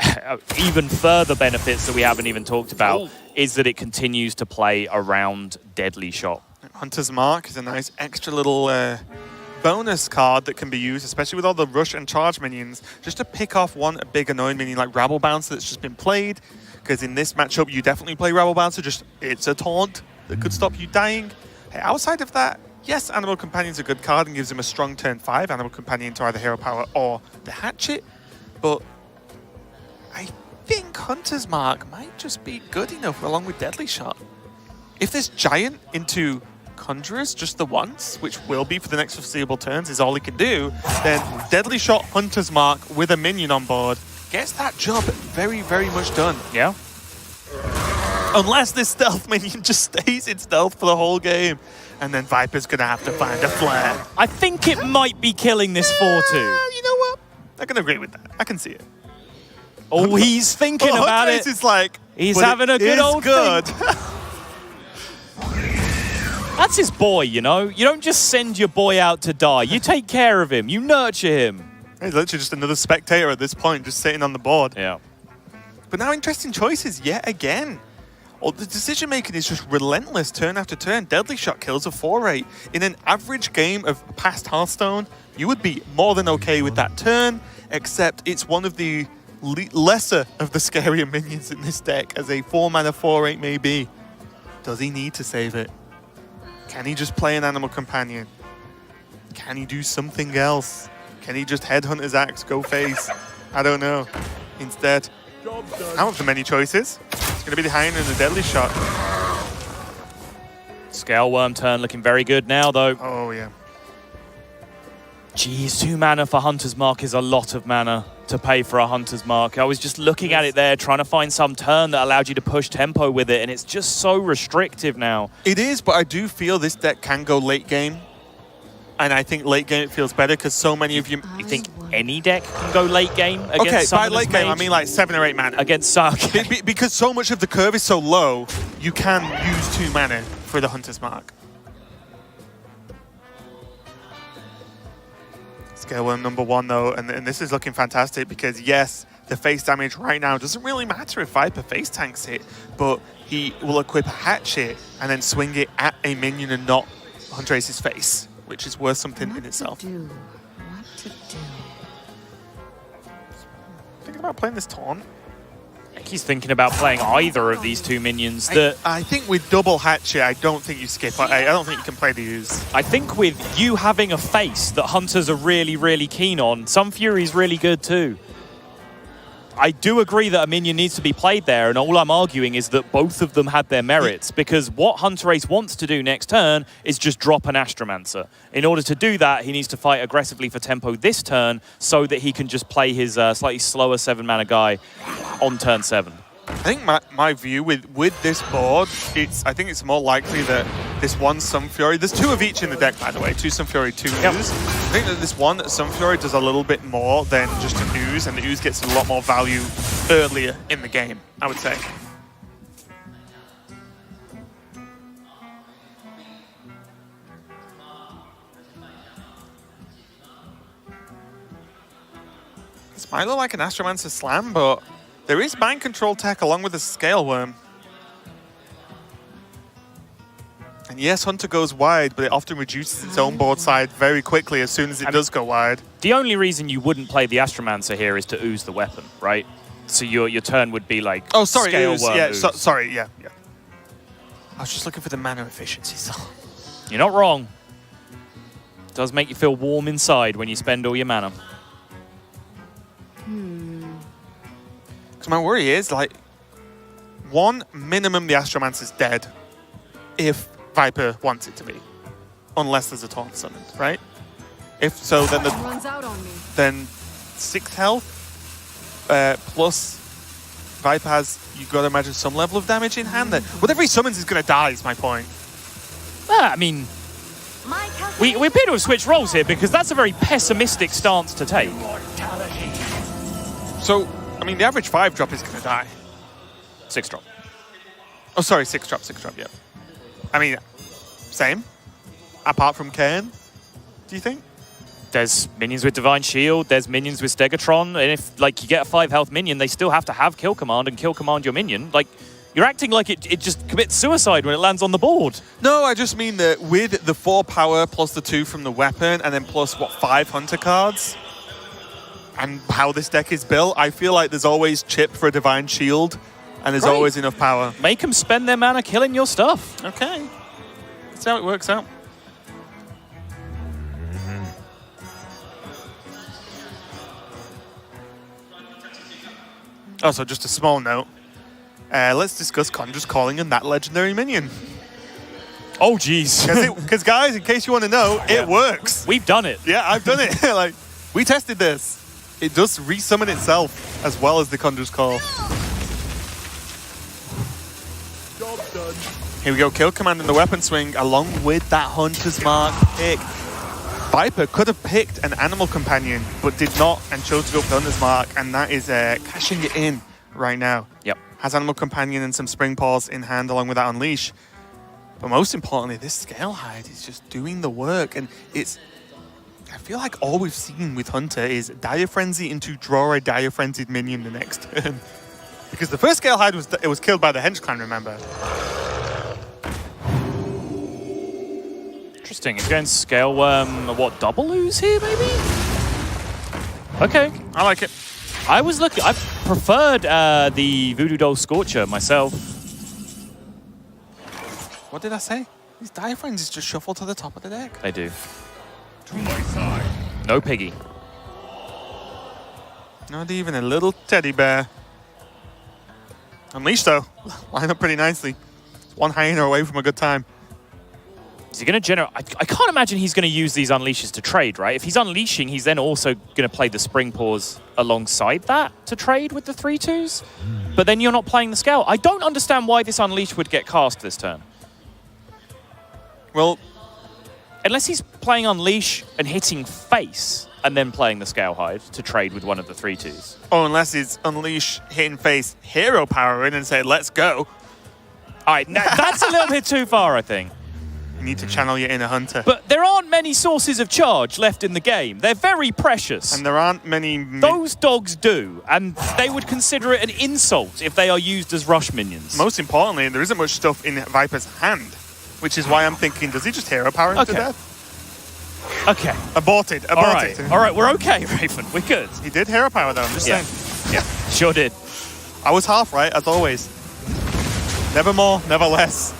even further benefits that we haven't even talked about is that it continues to play around Deadly Shot. Hunter's Mark is a nice extra little bonus card that can be used, especially with all the rush and charge minions, just to pick off one big annoying minion like Rabble Bouncer that's just been played. Because in this matchup, you definitely play Rabble Bouncer, just it's a taunt that could stop you dying. Hey, outside of that, yes, Animal Companion's a good card and gives him a strong turn 5 Animal Companion to either Hero Power or the Hatchet, but I think Hunter's Mark might just be good enough along with Deadly Shot. If this Giant into Conjurers just the once, which will be for the next foreseeable turns, is all he can do, then Deadly Shot Hunter's Mark with a minion on board gets that job very, very much done. Yeah. Unless this stealth minion just stays in stealth for the whole game. And then Viper's going to have to find a flare. I think it might be killing this 4-2. You know what? I can agree with that. I can see it. Oh, he's thinking about it. Is like, he's having a good old good. That's his boy, you know? You don't just send your boy out to die. You take care of him. You nurture him. He's literally just another spectator at this point, just sitting on the board. Yeah. But now interesting choices yet again. the decision making is just relentless turn after turn. Deadly Shot kills a 4-8. In an average game of past Hearthstone, you would be more than okay with that turn, except it's one of the lesser of the scarier minions in this deck, as a 4-mana 4-8 may be. Does he need to save it? Can he just play an Animal Companion? Can he do something else? Can he just headhunt his axe, go face? I don't know. Instead, out of the many choices, it's going to be the Hyena and the Deadly Shot. Scale Worm turn looking very good now, though. Oh, yeah. Geez, 2 mana for Hunter's Mark is a lot of mana to pay for a Hunter's Mark. I was just looking at it there, trying to find some turn that allowed you to push tempo with it, and it's just so restrictive now. It is, but I do feel this deck can go late game. And I think late game it feels better because so many of you... You think any deck can go late game against Okay, by Summoner's late game, Mage? I mean like 7 or 8 mana. Against Sark. Because so much of the curve is so low, you can use 2 mana for the Hunter's Mark. Scale Worm number 1 though, and this is looking fantastic because yes, the face damage right now doesn't really matter if Viper face tanks it, but he will equip a Hatchet and then swing it at a minion and not Hunterace's face, which is worth something in itself. What to do? Thinking about playing this Taunt. I think he's thinking about playing either of these 2 minions. I think with double Hatchet, I don't think you skip. I don't think you can play the use. I think with you having a face that Hunters are really, really keen on, Sun Fury's really good too. I do agree that a minion needs to be played there, and all I'm arguing is that both of them had their merits, because what Hunterace wants to do next turn is just drop an Astromancer. In order to do that, he needs to fight aggressively for tempo this turn so that he can just play his slightly slower 7-mana guy on turn 7. I think my view with this board, I think it's more likely that this one Sun Fury, there's 2 of each in the deck by the way, 2 Sun Fury, 2 Yep. Ooze. I think that this one Sun Fury does a little bit more than just an Ooze, and the Ooze gets a lot more value earlier in the game, I would say. This might look like an Astromancer Slam, but there is mind control tech along with a Scale Worm. And yes, Hunter goes wide, but it often reduces its own board side very quickly as soon as it does go wide. The only reason you wouldn't play the Astromancer here is to ooze the weapon, right? So your turn would be like Scale ooze. Worm Yeah, ooze. sorry, yeah. I was just looking for the mana efficiency, so. You're not wrong. It does make you feel warm inside when you spend all your mana. Because my worry is, like, 1, minimum the Astromancer's dead if Viper wants it to be. Unless there's a taunt summoned, right? If so, then Runs out on me. then 6 health plus Viper has, you got to imagine, some level of damage in hand. That whatever he summons is going to die, is my point. I mean, we appear to have switched roles here because that's a very pessimistic stance to take. So, I mean, the average 5-drop is going to die. 6-drop. Oh, sorry, 6-drop, yeah. I mean, same. Apart from Cairn, do you think? There's minions with Divine Shield, there's minions with Stegatron, and if like you get a 5 health minion, they still have to have kill command and kill command your minion. Like, you're acting like it just commits suicide when it lands on the board. No, I just mean that with the 4 power plus the 2 from the weapon, and then plus, 5 Hunter cards, and how this deck is built, I feel like there's always chip for a Divine Shield, and there's always enough power. Make them spend their mana killing your stuff. Okay. That's how it works out. Also, just a small note. Let's discuss Conjur's Calling and that legendary minion. Oh, jeez. Because guys, in case you want to know, it works. We've done it. Yeah, I've done it. Like, we tested this. It does resummon itself as well as the Conjur's Call. Job done. Here we go, kill command in the weapon swing along with that Hunter's Mark pick. Viper could have picked an Animal Companion, but did not and chose to go for Hunter's Mark, and that is cashing it in right now. Yep. Has Animal Companion and some Spring Paws in hand along with that Unleash. But most importantly, this Scale Hide is just doing the work, and it's... I feel like all we've seen with Hunter is Dire Frenzy into draw a Dire Frenzied minion the next turn. Because the first Scale Hide was killed by the Hench Clan, remember? Interesting. He's going Scale Worm, what, double ooze here, maybe? Okay. I like it. I preferred the Voodoo Doll Scorcher myself. What did I say? These diaphragms just shuffle to the top of the deck. They do. To my side. No Piggy. Not even a little teddy bear. Unleash, though. Line up pretty nicely. One hyena away from a good time. Is he going to generate? I can't imagine he's going to use these unleashes to trade, right? If he's unleashing, he's then also going to play the Spring Paws alongside that to trade with the 3/2s. But then you're not playing the Scale. I don't understand why this unleash would get cast this turn. Well, unless he's playing unleash and hitting face and then playing the Scale Hide to trade with one of the 3/2s. oh, unless he's unleash, hitting face, hero power in and say, let's go. All right, now that's a little bit too far, I think. You need to channel your inner hunter. But there aren't many sources of charge left in the game. They're very precious. And there aren't many... Those dogs do, and they would consider it an insult if they are used as rush minions. Most importantly, there isn't much stuff in Viper's hand, which is why I'm thinking, does he just hero power him to death? Okay. Aborted. All right, we're okay, Raven. We're good. He did hero power, though, I'm just saying. Yeah, sure did. I was half right, as always. Never more, never less.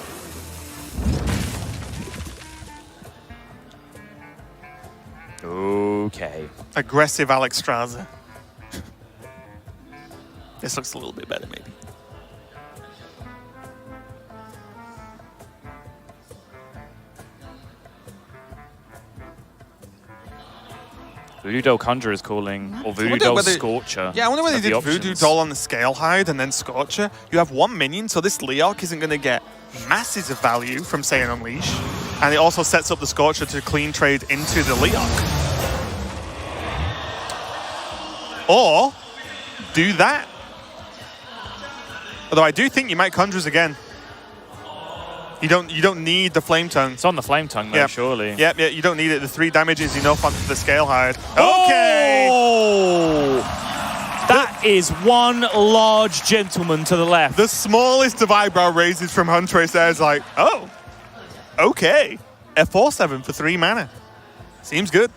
Okay. Aggressive Alex Straza. This looks a little bit better, maybe. Voodoo Doll Conjure is calling, or Voodoo Doll Scorcher. Yeah, I wonder whether they did Voodoo Doll on the Scale Hide and then Scorcher. You have one minion, so this Leok isn't going to get masses of value from, say, an Unleash. And it also sets up the Scorcher to clean trade into the Leok. Or do that. Although I do think you might Conjures again. You don't need the Flame Tongue. It's on the Flame Tongue, though, surely. Yep, you don't need it. The 3 damage is enough onto the Scale Hide. Okay! Oh! That is one large gentleman to the left. The smallest of eyebrow raises from Hunterace there is like, oh, okay. A 4/7 for 3 mana. Seems good.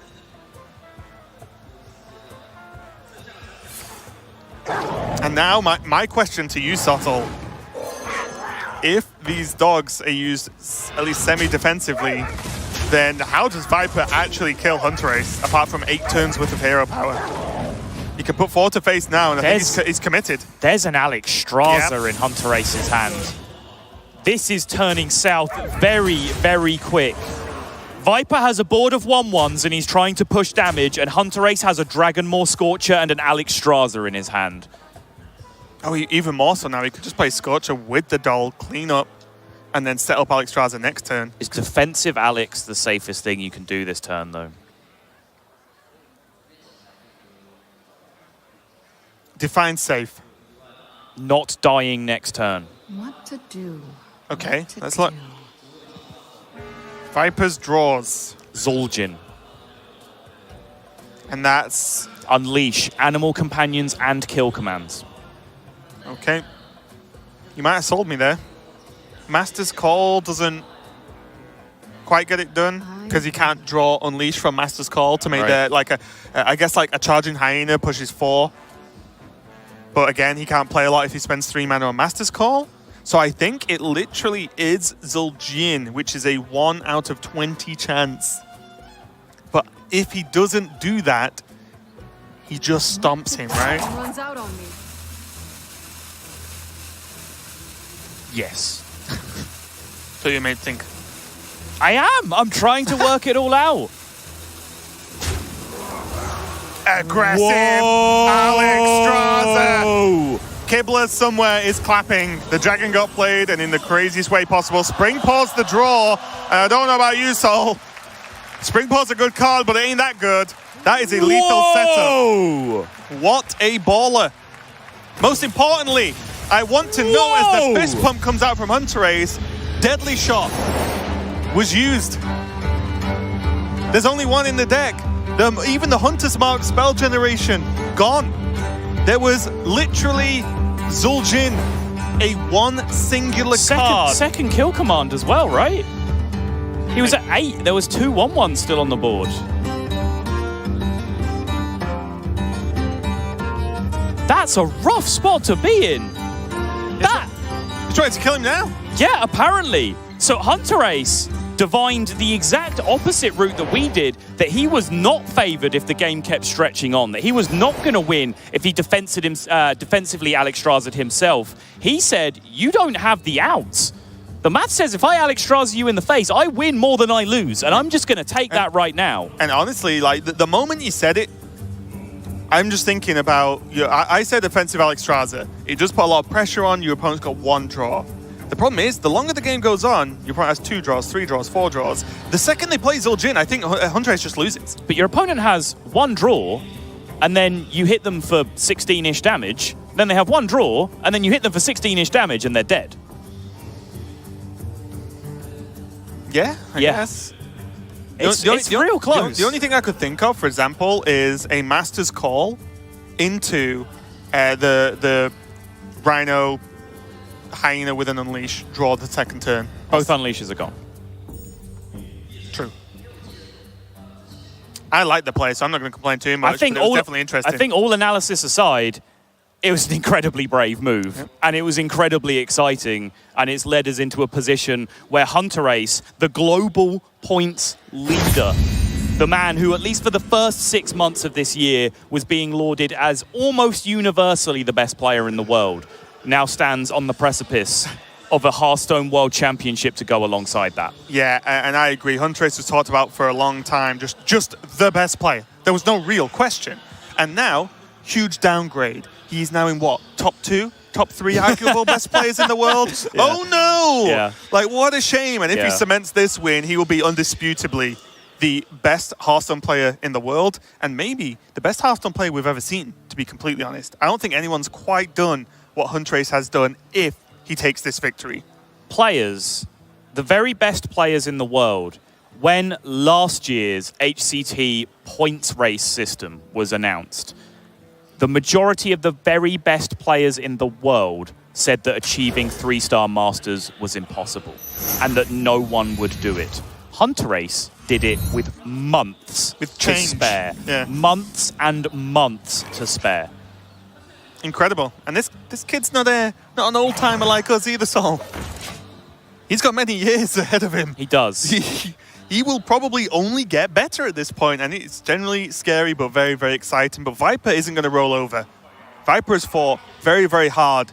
And now my question to you, Sottle. If these dogs are used at least semi-defensively, then how does Viper actually kill Hunterace apart from 8 turns worth of hero power? You can put 4 to face now, and I think he's committed. There's an Alex Straza in Hunterace's hand. This is turning south very, very quick. Viper has a board of 1/1s and he's trying to push damage, and Hunterace has a Dragonmaw Scorcher and an Alex Straza in his hand. Oh, even more so now. He could just play Scorcher with the doll, clean up, and then set up Alex Straza next turn. Is defensive Alex the safest thing you can do this turn, though? Define safe. Not dying next turn. What to do? Okay, let's look. Viper's draws. Zul'jin. And that's... Unleash, Animal Companions, and Kill Commands. Okay. You might have sold me there. Master's Call doesn't quite get it done because he can't draw Unleash from Master's Call to make I guess like a Charging Hyena pushes 4. But again, he can't play a lot if he spends 3 mana on Master's Call. So I think it literally is Zul'jin, which is a 1 out of 20 chance. But if he doesn't do that, he just stomps him, right? Runs out on me. Yes. So you may think. I am. I'm trying to work it all out. Aggressive Whoa. Alex Straza. Kibler somewhere is clapping. The dragon got played, and in the craziest way possible. Spring Paws the draw. And I don't know about you, Sol. Spring Paws a good card, but it ain't that good. That is a lethal setup. What a baller. Most importantly, I want to know as the fist pump comes out from Hunterace, Deadly Shot was used. There's only one in the deck. Even the Hunter's Mark spell generation, gone. There was literally Zul'jin, a one singular card. Second kill command as well, right? He was at 8. There was 2 1-1s still on the board. That's a rough spot to be in. He's trying to kill him now. Yeah, apparently. So Hunterace divined the exact opposite route that we did, that he was not favored if the game kept stretching on, that he was not going to win if he defensively Alexstrasa'd himself. He said, you don't have the outs. The math says if I Alexstrasza you in the face, I win more than I lose, and I'm just going to take that right now. And honestly, like the moment you said it, I'm just thinking about, I said defensive Alexstrasza. It just put a lot of pressure on, your opponent's got 1 draw. The problem is, the longer the game goes on, your opponent has 2 draws, 3 draws, 4 draws. The second they play Zul'jin, I think Hunterace just loses. But your opponent has 1 draw, and then you hit them for 16-ish damage. Then they have 1 draw, and then you hit them for 16-ish damage, and they're dead. Yeah, I guess. It's real close. The only thing I could think of, for example, is a Master's Call into the Rhino Hyena with an Unleash, draw the second turn. Both Unleashes are gone. True. I like the play, so I'm not going to complain too much, but it was definitely interesting. I think all analysis aside, it was an incredibly brave move, and it was incredibly exciting, and it's led us into a position where Hunterace, the global points leader, the man who, at least for the first 6 months of this year, was being lauded as almost universally the best player in the world, now stands on the precipice of a Hearthstone World Championship to go alongside that. Yeah, and I agree. Huntrace was talked about for a long time, just the best player. There was no real question. And now, huge downgrade. He's now in what? Top 2? Top 3 arguable best players in the world? Yeah. Oh no! Yeah. Like, what a shame. And if he cements this win, he will be undisputably the best Hearthstone player in the world, and maybe the best Hearthstone player we've ever seen, to be completely honest. I don't think anyone's quite done what Hunterace has done if he takes this victory. Players, the very best players in the world, when last year's HCT points race system was announced, the majority of the very best players in the world said that achieving 3-star Masters was impossible and that no one would do it. Hunterace did it with months to spare. Yeah. Months and months to spare. Incredible. And this kid's not an old-timer like us either, Sol. He's got many years ahead of him. He does. He will probably only get better at this point, and it's generally scary but very, very exciting. But Viper isn't going to roll over. Viper has fought very, very hard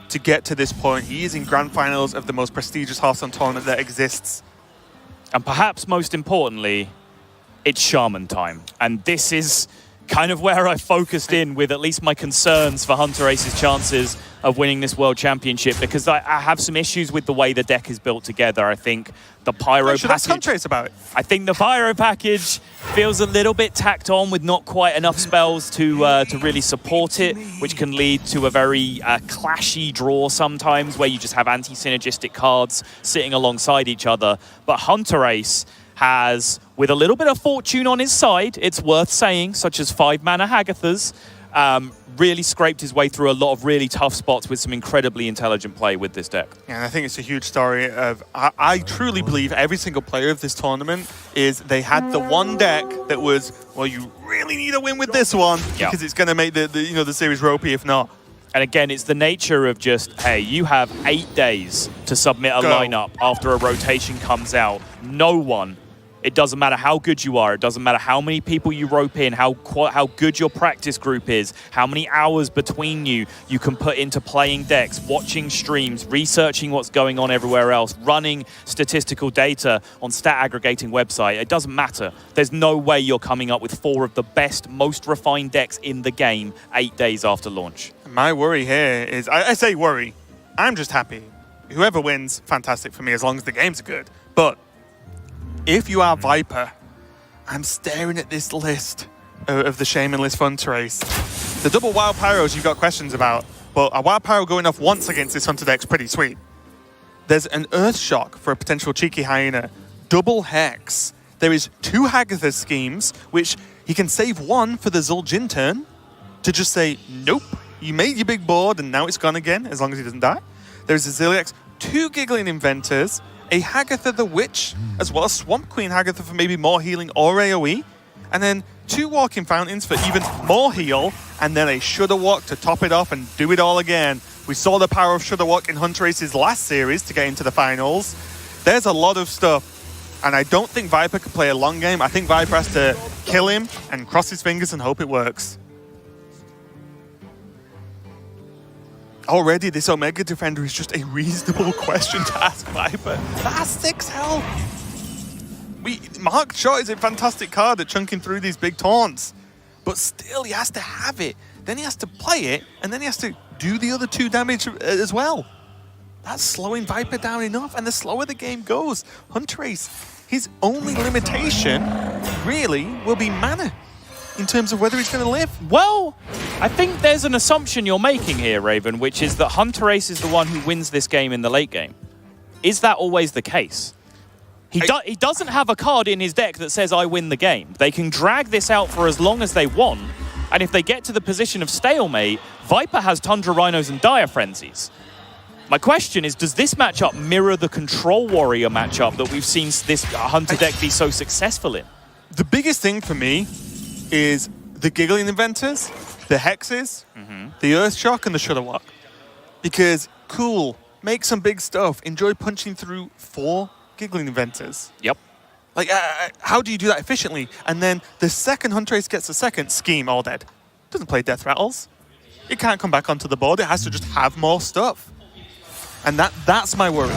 to get to this point. He is in grand finals of the most prestigious Hearthstone tournament that exists. And perhaps most importantly, it's Shaman time. And this is kind of where I focused in with at least my concerns for Hunterace's chances of winning this World Championship, because I have some issues with the way the deck is built together. I think the Pyro Should ask package... Hunterace about it. I think the Pyro package feels a little bit tacked on with not quite enough spells to really support it, which can lead to a very clashy draw sometimes, where you just have anti-synergistic cards sitting alongside each other. But Hunterace has, with a little bit of fortune on his side, it's worth saying, such as 5-mana Hagathas, really scraped his way through a lot of really tough spots with some incredibly intelligent play with this deck. Yeah, and I think it's a huge story of, I truly believe every single player of this tournament is they had the one deck that was, well, you really need a win with this one, because it's going to make the series ropey if not. And again, it's the nature of just, hey, you have 8 days to submit a lineup after a rotation comes out. No one, it doesn't matter how good you are, it doesn't matter how many people you rope in, how good your practice group is, how many hours between you can put into playing decks, watching streams, researching what's going on everywhere else, running statistical data on stat aggregating website. It doesn't matter. There's no way you're coming up with 4 of the best, most refined decks in the game 8 days after launch. My worry here is, I say worry, I'm just happy. Whoever wins, fantastic for me, as long as the games are good. But if you are Viper, I'm staring at this list of the Shaman list for Hunterace. The double Wild Pyros you've got questions about, but a Wild Pyro going off once against this Hunter deck's pretty sweet. There's an Earth Shock for a potential Cheeky Hyena. Double Hex. There is 2 Hagathas schemes, which he can save 1 for the Zul'jin turn to just say, nope, You made your big board, and now it's gone again, as long as he doesn't die. There's a Zilliax, 2 Giggling Inventors, a Hagatha the Witch, as well as Swamp Queen Hagatha for maybe more healing or AoE, and then 2 Walking Fountains for even more heal, and then a Shudder Walk to top it off and do it all again. We saw the power of Shudder Walk in Hunterace's last series to get into the finals. There's a lot of stuff, and I don't think Viper can play a long game. I think Viper has to kill him and cross his fingers and hope it works. Already, this Omega Defender is just a reasonable question to ask Viper. That's 6 health. Mark Shot is a fantastic card at chunking through these big taunts, but still he has to have it. Then he has to play it, and then he has to do the other 2 damage as well. That's slowing Viper down enough, and the slower the game goes, Hunterace, his only limitation really will be mana in terms of whether he's going to live. Well, I think there's an assumption you're making here, Raven, which is that Hunterace is the one who wins this game in the late game. Is that always the case? He doesn't have a card in his deck that says, I win the game. They can drag this out for as long as they want, and if they get to the position of stalemate, Viper has Tundra Rhinos and Dire Frenzies. My question is, does this matchup mirror the Control Warrior matchup that we've seen this Hunter deck be so successful in? The biggest thing for me is the Giggling Inventors, the Hexes, the Earthshock, and the Shudder Walk. Because, cool, make some big stuff. Enjoy punching through 4 Giggling Inventors. Yep. Like, how do you do that efficiently? And then the second Hunterace gets a second, Scheme, all dead. Doesn't play Death Rattles. It can't come back onto the board. It has to just have more stuff. And that's my worry.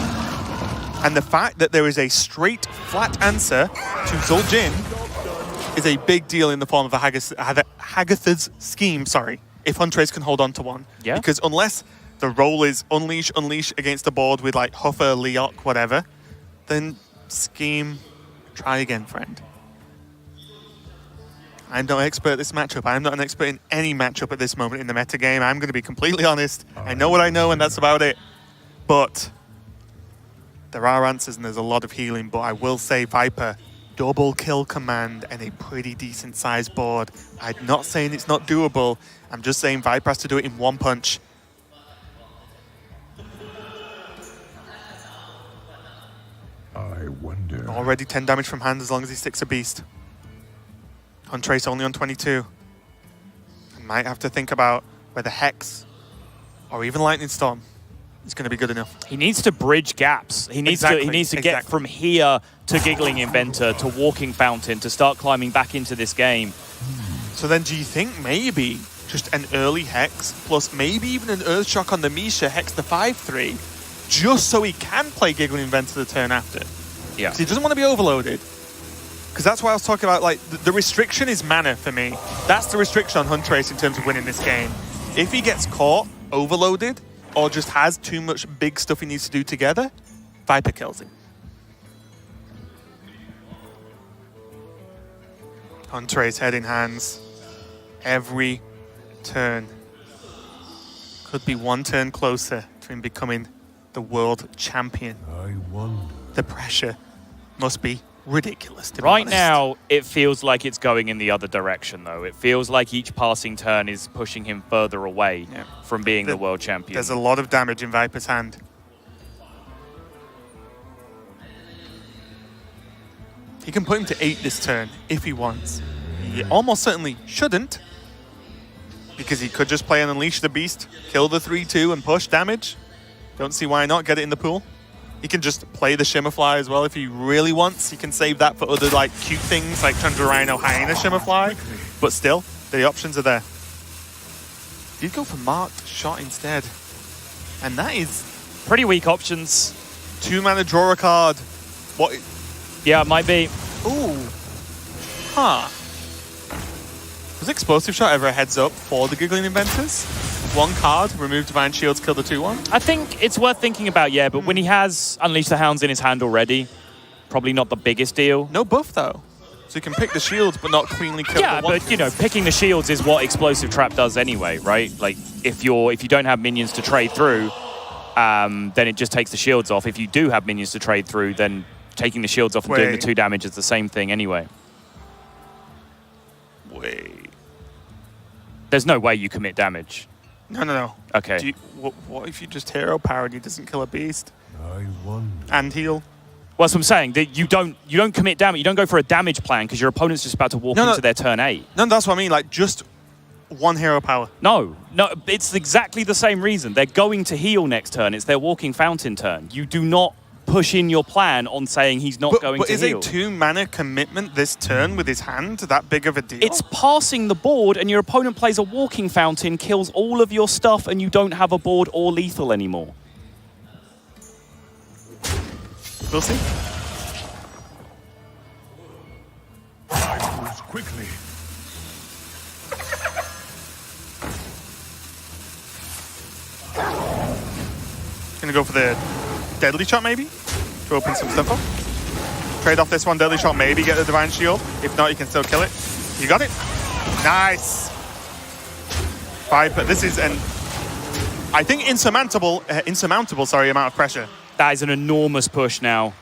And the fact that there is a straight, flat answer to Zul'jin is a big deal in the form of a Hagatha's Scheme, if Hunterace can hold on to one. Yeah. Because unless the role is unleash against the board with like Huffer, Leok, whatever, then Scheme, try again, friend. I'm not an expert at this matchup. I'm not an expert in any matchup at this moment in the meta game. I'm going to be completely honest. I know what I know, and that's about it. But there are answers, and there's a lot of healing. But I will say, Viper, double kill command and a pretty decent sized board. I'm not saying it's not doable. I'm just saying Viper has to do it in one punch. I wonder. Already 10 damage from hand as long as he sticks a beast. Hunterace only on 22. I might have to think about whether Hex or even Lightning Storm is going to be good enough. He needs to bridge gaps. He needs to get from here to Giggling Inventor to Walking Fountain to start climbing back into this game. So then do you think maybe just an early Hex plus maybe even an Earthshock on the Misha, Hex the 5/3, just so he can play Giggling Inventor the turn after? Yeah. He doesn't want to be overloaded. Because that's why I was talking about, like, the restriction is mana for me. That's the restriction on Hunterace in terms of winning this game. If he gets caught, overloaded, or just has too much big stuff he needs to do together, Viper kills him. Hunterace head in hands. Every turn could be one turn closer to him becoming the world champion. I wonder. The pressure must be ridiculous, to be Right honest. now, it feels like it's going in the other direction, though. It feels like each passing turn is pushing him further away from being the world champion. There's a lot of damage in Viper's hand. He can put him to 8 this turn if he wants. He almost certainly shouldn't, because he could just play an Unleash the Beast, kill the 3/2 and push damage. Don't see why not. Get it in the pool. He can just play the Shimmerfly as well if he really wants. He can save that for other like cute things like Tundra Rhino, Hyena, Shimmerfly. But still, the options are there. He'd go for Marked Shot instead. And that is Pretty weak options. 2 mana, draw a card. What? Yeah, it might be. Ooh. Huh. Was Explosive Shot ever a heads up for the Giggling Inventors? 1 card, remove Divine Shields, kill the 2/1? I think it's worth thinking about, yeah, but when he has Unleash the Hounds in his hand already, probably not the biggest deal. No buff, though. So you can pick the shields, but not cleanly kill Yeah, the one. but, you know, picking the shields is what Explosive Trap does anyway, right? Like, if you don't have minions to trade through, then it just takes the shields off. If you do have minions to trade through, then taking the shields off and doing the 2 damage is the same thing anyway. Wait. There's no way you commit damage. No. Okay. What if you just hero power and he doesn't kill a beast I wonder. and heal? Well, that's what I'm saying. That you don't commit damage. You don't go for a damage plan because your opponent's just about to walk into their turn 8. No, that's what I mean. Like, just one hero power. No, it's exactly the same reason. They're going to heal next turn. It's their walking fountain turn. You do not push in your plan on saying he's not going to heal. But is a 2-mana commitment this turn with his hand that big of a deal? It's passing the board and your opponent plays a walking fountain, kills all of your stuff, and you don't have a board or lethal anymore. We'll see. I move quickly. Gonna go for the deadly shot maybe to open some stuff up. Trade off this one, deadly shot, maybe get the divine shield. If not, you can still kill it. You got it. Nice. Viper, this is an, I think, insurmountable amount of pressure. That is an enormous push now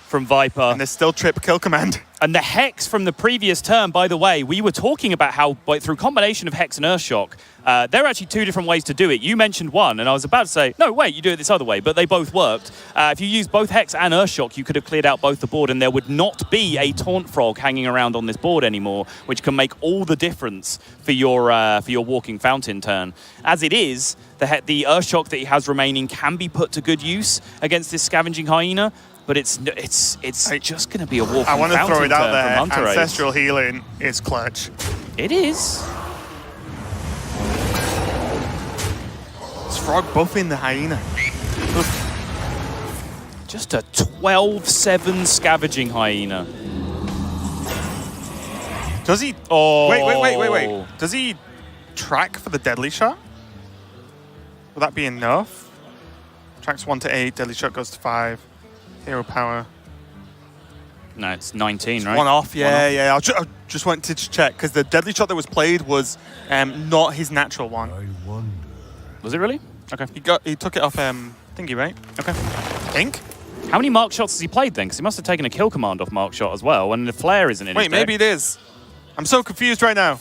from Viper. And there's still trip kill command. And the Hex from the previous turn, by the way, we were talking about how through combination of Hex and Earthshock, there are actually 2 different ways to do it. You mentioned one, and I was about to say, no, wait, you do it this other way, but they both worked. If you use both Hex and Earthshock, you could have cleared out both the board, and there would not be a Taunt Frog hanging around on this board anymore, which can make all the difference for your Walking Fountain turn. As it is, the Earthshock that he has remaining can be put to good use against this Scavenging Hyena, but it's just going to be a Walking Fountain turn. I want to throw it out there. From Hunterace. Ancestral Healing is clutch. It is. It's Frog buffing the Hyena. Just a 12/7 Scavenging Hyena. Does he? Oh. Wait. Does he track for the deadly shot? Will that be enough? Tracks 1 to 8, deadly shot goes to 5. Hero power. No, it's 19, right? One off, yeah. I just wanted to check because the deadly shot that was played was not his natural one. I wonder. Was it really? Okay. He took it off thingy, right? Okay. I think. How many mark shots has he played then? Because he must have taken a kill command off mark shot as well, and the flare isn't in his Wait, maybe it is. I'm so confused right now.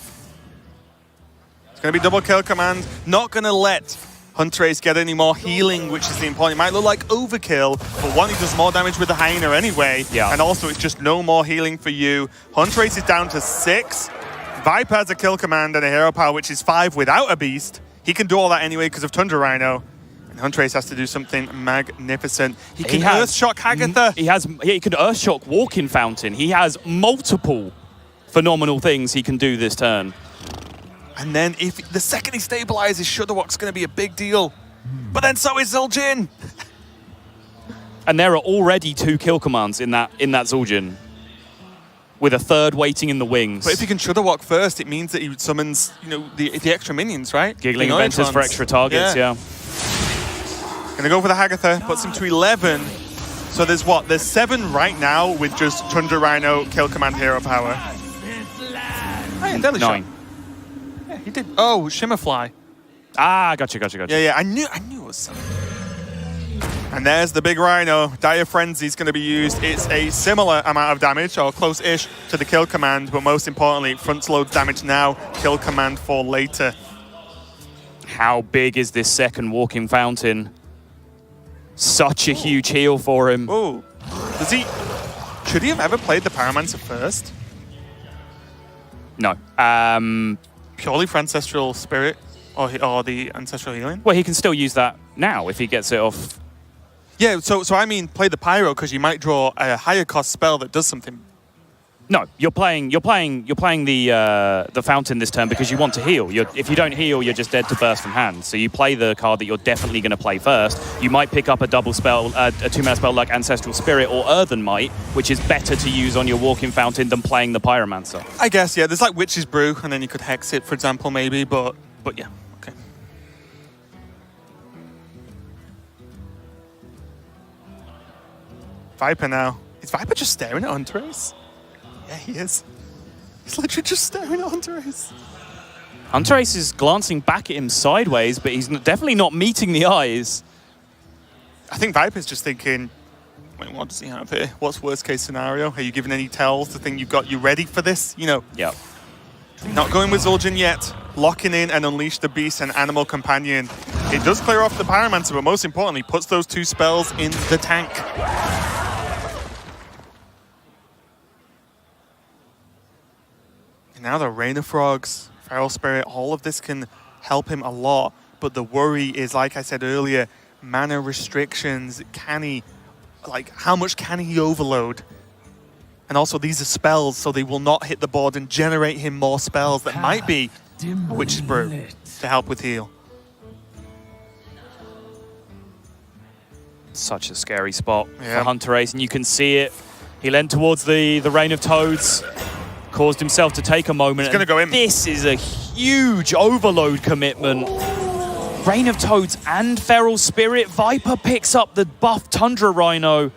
It's going to be double kill command. Not going to let Hunterace get any more healing, which is the important. It might look like overkill, but one, he does more damage with the Hyena anyway. Yeah. And also, it's just no more healing for you. Hunterace is down to 6. Viper has a kill command and a hero power, which is 5 without a beast. He can do all that anyway because of Tundra Rhino. And Hunterace has to do something magnificent. He can Earthshock Hagatha. He can Earthshock Walking Fountain. He has multiple phenomenal things he can do this turn. And then if the second he stabilizes, Shudderwock's going to be a big deal. But then so is Zul'jin. And there are already 2 kill commands in that Zul'jin, with a third waiting in the wings. But if you can Shudderwock first, it means that he summons, the extra minions, right? Giggling Inventors for extra targets, yeah. Gonna go for the Hagatha, puts him to 11. So there's what? There's 7 right now with just Tundra Rhino, kill command, hero power. Oh, yeah, deadly 9. shot. Yeah, he did. Oh, Shimmerfly. Ah, gotcha. Yeah, I knew it was something. And there's the big Rhino. Dire Frenzy's going to be used. It's a similar amount of damage, or close-ish, to the kill command, but most importantly, front load damage now, kill command for later. How big is this second Walking Fountain? Such a huge heal for him. Oh, should he have ever played the Pyromancer first? No. Purely for Ancestral Spirit or the Ancestral Healing? Well, he can still use that now if he gets it off. Yeah, so I mean, play the Pyro because you might draw a higher cost spell that does something. No, you're playing the Fountain this turn because you want to heal. If you don't heal, you're just dead to burst from hand. So you play the card that you're definitely going to play first. You might pick up a double spell, a 2-mana spell like Ancestral Spirit or Earthen Might, which is better to use on your Walking Fountain than playing the Pyromancer. I guess, yeah. There's like Witch's Brew, and then you could Hex it, for example, maybe. But yeah, okay. Viper now. Is Viper just staring at Hunterace? Yeah, he is. He's literally just staring at Hunterace. Hunterace is glancing back at him sideways, but he's definitely not meeting the eyes. I think Viper's just thinking, wait, what does he have here? What's worst case scenario? Are you giving any tells to think you ready for this? Yep. Not going with Zul'jin yet. locking in and Unleash the Beast and Animal Companion. It does clear off the Pyromancer, but most importantly, puts those 2 spells in the tank. And now the Rain of Frogs, Feral Spirit, all of this can help him a lot. But the worry is, like I said earlier, mana restrictions. Can he, like, how much can he overload? And also, these are spells, so they will not hit the board and generate him more spells that might be Witch's Brew to help with heal. Such a scary spot for Yeah. Hunterace, and you can see it. He leant towards the Rain of Toads, caused himself to take a moment. He's going to go in. This is a huge overload commitment. Rain of Toads and Feral Spirit. Viper picks up the buff Tundra Rhino.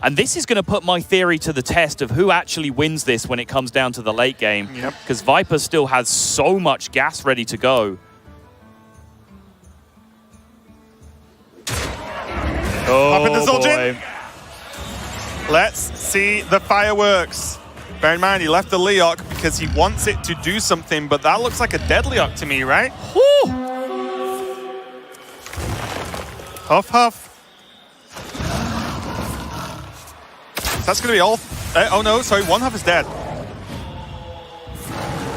And this is going to put my theory to the test of who actually wins this when it comes down to the late game. Yep. Because Viper still has so much gas ready to go. Popping the Oh, Zul'jin. boy. Let's see the fireworks. Bear in mind, he left the Leok because he wants it to do something, but that looks like a dead Leok to me, right? Woo! Huff, huff. That's going to be all. Oh no, sorry, 1 Huff is dead.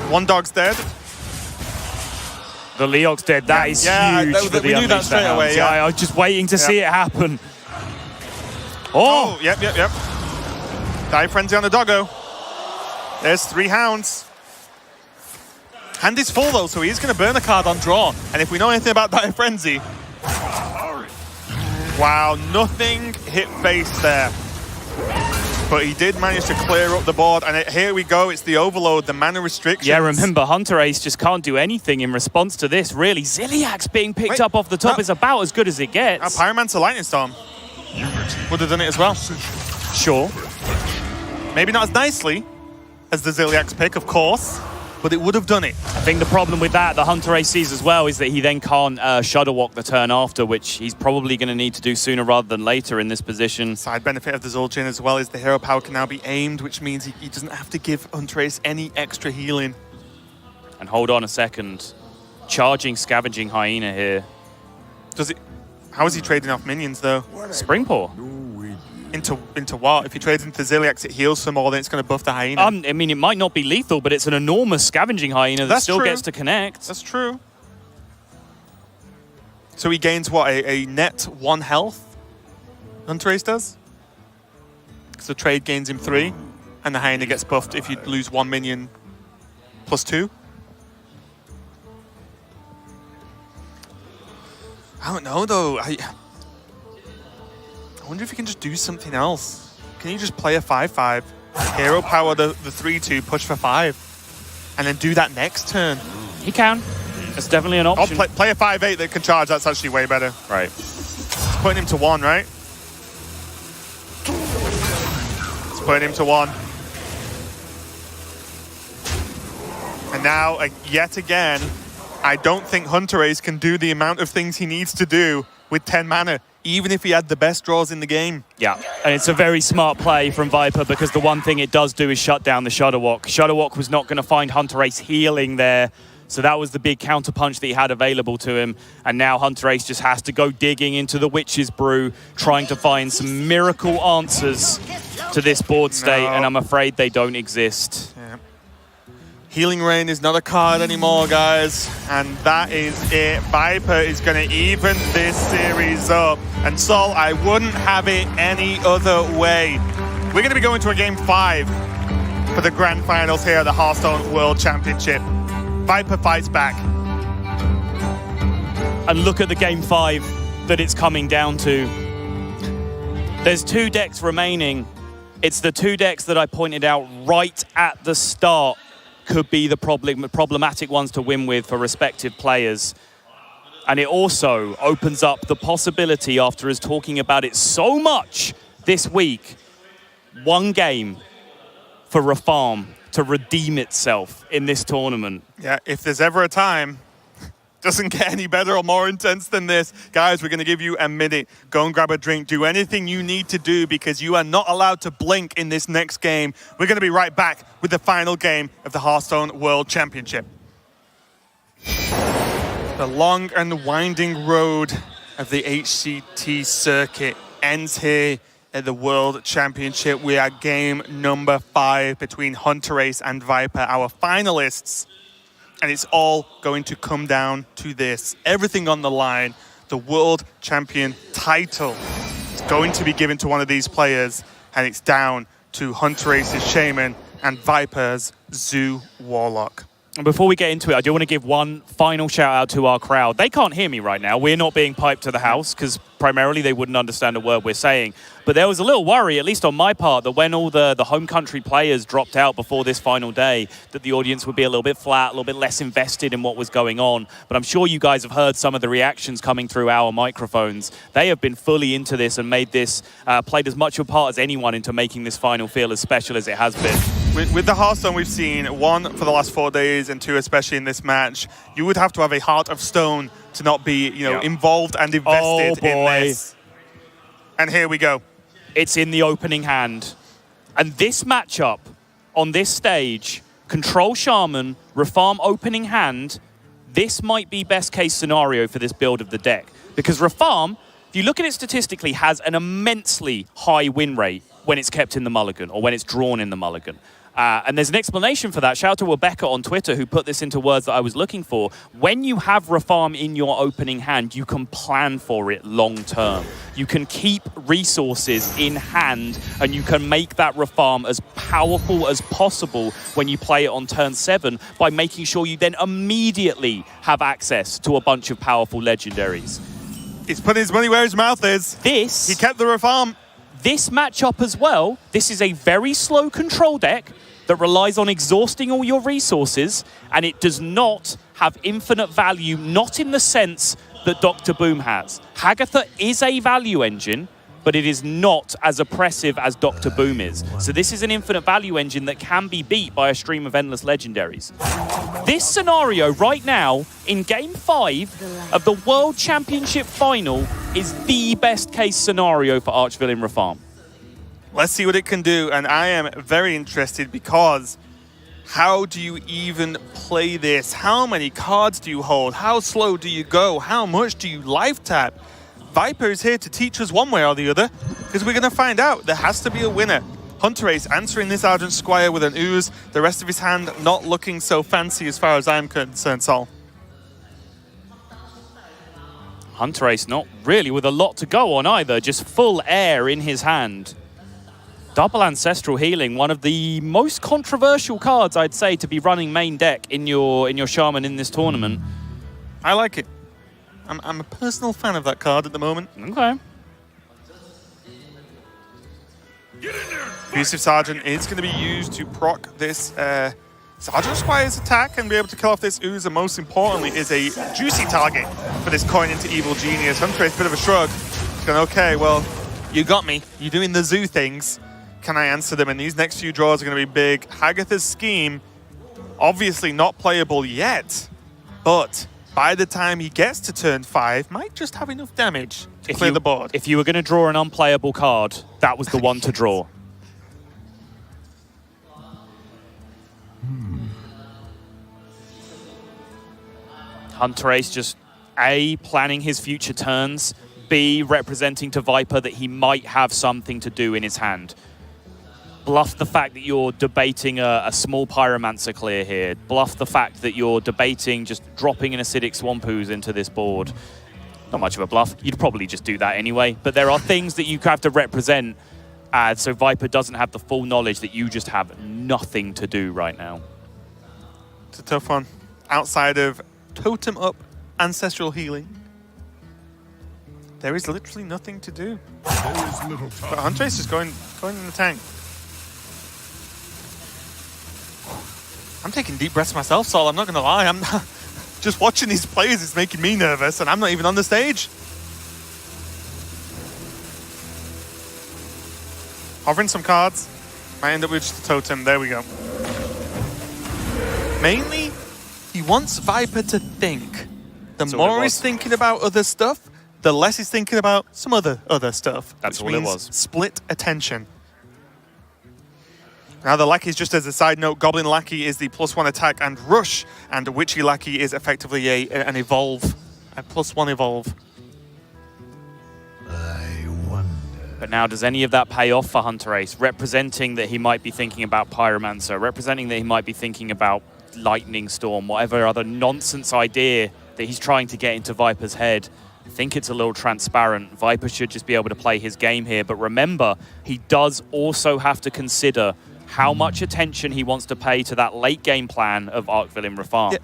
1 dog's dead. The Leok's dead. That is huge for the we knew that Unleash the straight away. Hounds. Yeah. I was just waiting to see it happen. Oh! Oh, yep. Die Frenzy on the doggo. There's 3 hounds. Hand is full though, so he is going to burn a card on draw. And if we know anything about Die Frenzy. Wow, nothing hit face there. But he did manage to clear up the board, and here we go. It's the overload, the mana restrictions. Yeah, remember, Hunterace just can't do anything in response to this, really. Ziliak's being picked up off the top is about as good as it gets. Pyromancer Lightning Storm would have done it as well. Sure. Maybe not as nicely as the Ziliak's pick, of course, but it would have done it. I think the problem with that Hunterace sees as well is that he then can't Shadow Walk the turn after, which he's probably going to need to do sooner rather than later in this position. Side benefit of the Zul'jin as well is the hero power can now be aimed, which means he doesn't have to give Hunterace any extra healing. And hold on a second. Charging Scavenging Hyena here. Does it? How is he trading off minions though? Springpaw. Into what? If he trades into Ziliax, it heals some more, then it's going to buff the Hyena. I mean, it might not be lethal, but it's an enormous Scavenging Hyena that That's still true. gets to connect. That's true. So he gains what? A net 1 health? Hunterace does? So trade gains him 3, and the Hyena gets buffed if you lose 1 minion plus 2. I don't know though. I wonder if you can just do something else. Can you just play a 5/5, hero power the 3/2, push for 5, and then do that next turn? He can. It's definitely an I'll option. play a 5/8 that can charge. That's actually way better. Right. It's putting him to 1, right? It's putting him to 1. And now, yet again, I don't think Hunterace can do the amount of things he needs to do with 10 mana, even if he had the best draws in the game. Yeah, and it's a very smart play from Viper because the one thing it does do is shut down the Shadow Walk. Shadow Walk was not going to find Hunterace healing there, so that was the big counterpunch that he had available to him. And now Hunterace just has to go digging into the Witch's Brew, trying to find some miracle answers to this board state, and I'm afraid they don't exist. Yeah. Healing Rain is not a card anymore, guys. And that is it. Viper is going to even this series up. And Sol, I wouldn't have it any other way. We're going to be going to a Game 5 for the Grand Finals here at the Hearthstone World Championship. Viper fights back. And look at the Game 5 that it's coming down to. There's 2 decks remaining. It's the 2 decks that I pointed out right at the start could be the problematic ones to win with for respective players. And it also opens up the possibility, after us talking about it so much this week, 1 game for Rafarm to redeem itself in this tournament. Yeah, if there's ever a time, doesn't get any better or more intense than this. Guys, we're going to give you a minute. Go and grab a drink. Do anything you need to do because you are not allowed to blink in this next game. We're going to be right back with the final game of the Hearthstone World Championship. The long and winding road of the HCT circuit ends here at the World Championship. We are game number 5 between Hunterace and Viper, our finalists. And it's all going to come down to this. Everything on the line. The World Champion title is going to be given to one of these players, and it's down to Hunterace's Shaman and Viper's Zoo Warlock. And before we get into it, I do want to give one final shout out to our crowd. They can't hear me right now. We're not being piped to the house because primarily they wouldn't understand a word we're saying. But there was a little worry, at least on my part, that when all the home country players dropped out before this final day, that the audience would be a little bit flat, a little bit less invested in what was going on. But I'm sure you guys have heard some of the reactions coming through our microphones. They have been fully into this and made this, played as much of a part as anyone into making this final feel as special as it has been. With the Hearthstone we've seen, 1 for the last 4 days and 2 especially in this match, you would have to have a heart of stone to not be, involved and invested in this. And here we go. It's in the opening hand. And this matchup on this stage, Control Shaman, Rafarm opening hand, this might be best case scenario for this build of the deck. Because Rafarm, if you look at it statistically, has an immensely high win rate when it's kept in the mulligan or when it's drawn in the mulligan. And there's an explanation for that. Shout out to Rebecca on Twitter who put this into words that I was looking for. When you have Rafarm in your opening hand, you can plan for it long term. You can keep resources in hand and you can make that Rafarm as powerful as possible when you play it on turn 7 by making sure you then immediately have access to a bunch of powerful legendaries. He's putting his money where his mouth is. He kept the Rafarm. This matchup as well, this is a very slow control deck that relies on exhausting all your resources, and it does not have infinite value, not in the sense that Dr. Boom has. Hagatha is a value engine, but it is not as oppressive as Dr. Boom is. So this is an infinite value engine that can be beat by a stream of endless legendaries. This scenario right now, in Game 5 of the World Championship Final, is the best case scenario for Archvillain Rafarm. Let's see what it can do, and I am very interested because how do you even play this? How many cards do you hold? How slow do you go? How much do you life tap? Viper is here to teach us one way or the other, because we're going to find out. There has to be a winner. Hunterace answering this Argent Squire with an ooze. The rest of his hand not looking so fancy as far as I'm concerned, Sol. Hunterace not really with a lot to go on either, just full air in his hand. Double Ancestral Healing, one of the most controversial cards, I'd say, to be running main deck in your Shaman in this tournament. I like it. I'm a personal fan of that card at the moment. Okay. Abusive Sergeant is going to be used to proc this Sergeant Squire's attack and be able to kill off this ooze, and most importantly is a juicy target for this coin into Evil Genius. Hunterace, bit of a shrug. He's going, okay, well, you got me. You're doing the zoo things. Can I answer them? And these next few draws are going to be big. Hagatha's scheme, obviously not playable yet, but by the time he gets to turn 5, might just have enough damage to clear the board. If you were going to draw an unplayable card, that was the one to draw. Hunterace just A, planning his future turns, B, representing to Viper that he might have something to do in his hand. Bluff the fact that you're debating a small Pyromancer clear here. Bluff the fact that you're debating just dropping an Acidic Swamp Ooze into this board. Not much of a bluff. You'd probably just do that anyway. But there are things that you have to represent so Viper doesn't have the full knowledge that you just have nothing to do right now. It's a tough one. Outside of Totem Up Ancestral Healing, there is literally nothing to do. There is little time. But Hunterace is going in the tank. I'm taking deep breaths myself, Sol. I'm not going to lie. I'm just watching these players is making me nervous, and I'm not even on the stage. Hovering some cards. Might end up with just a totem. There we go. Mainly, he wants Viper to think. The more he's thinking about other stuff, the less he's thinking about some other stuff. That's which all it means was. Split attention. Now the lackeys, just as a side note, Goblin Lackey is the +1 attack and rush, and Witchy Lackey is effectively an evolve, a +1 evolve. I wonder. But now, does any of that pay off for Hunterace? Representing that he might be thinking about Pyromancer, representing that he might be thinking about Lightning Storm, whatever other nonsense idea that he's trying to get into Viper's head. I think it's a little transparent. Viper should just be able to play his game here. But remember, he does also have to consider how much attention he wants to pay to that late game plan of Arc-Villain Reform. Yeah.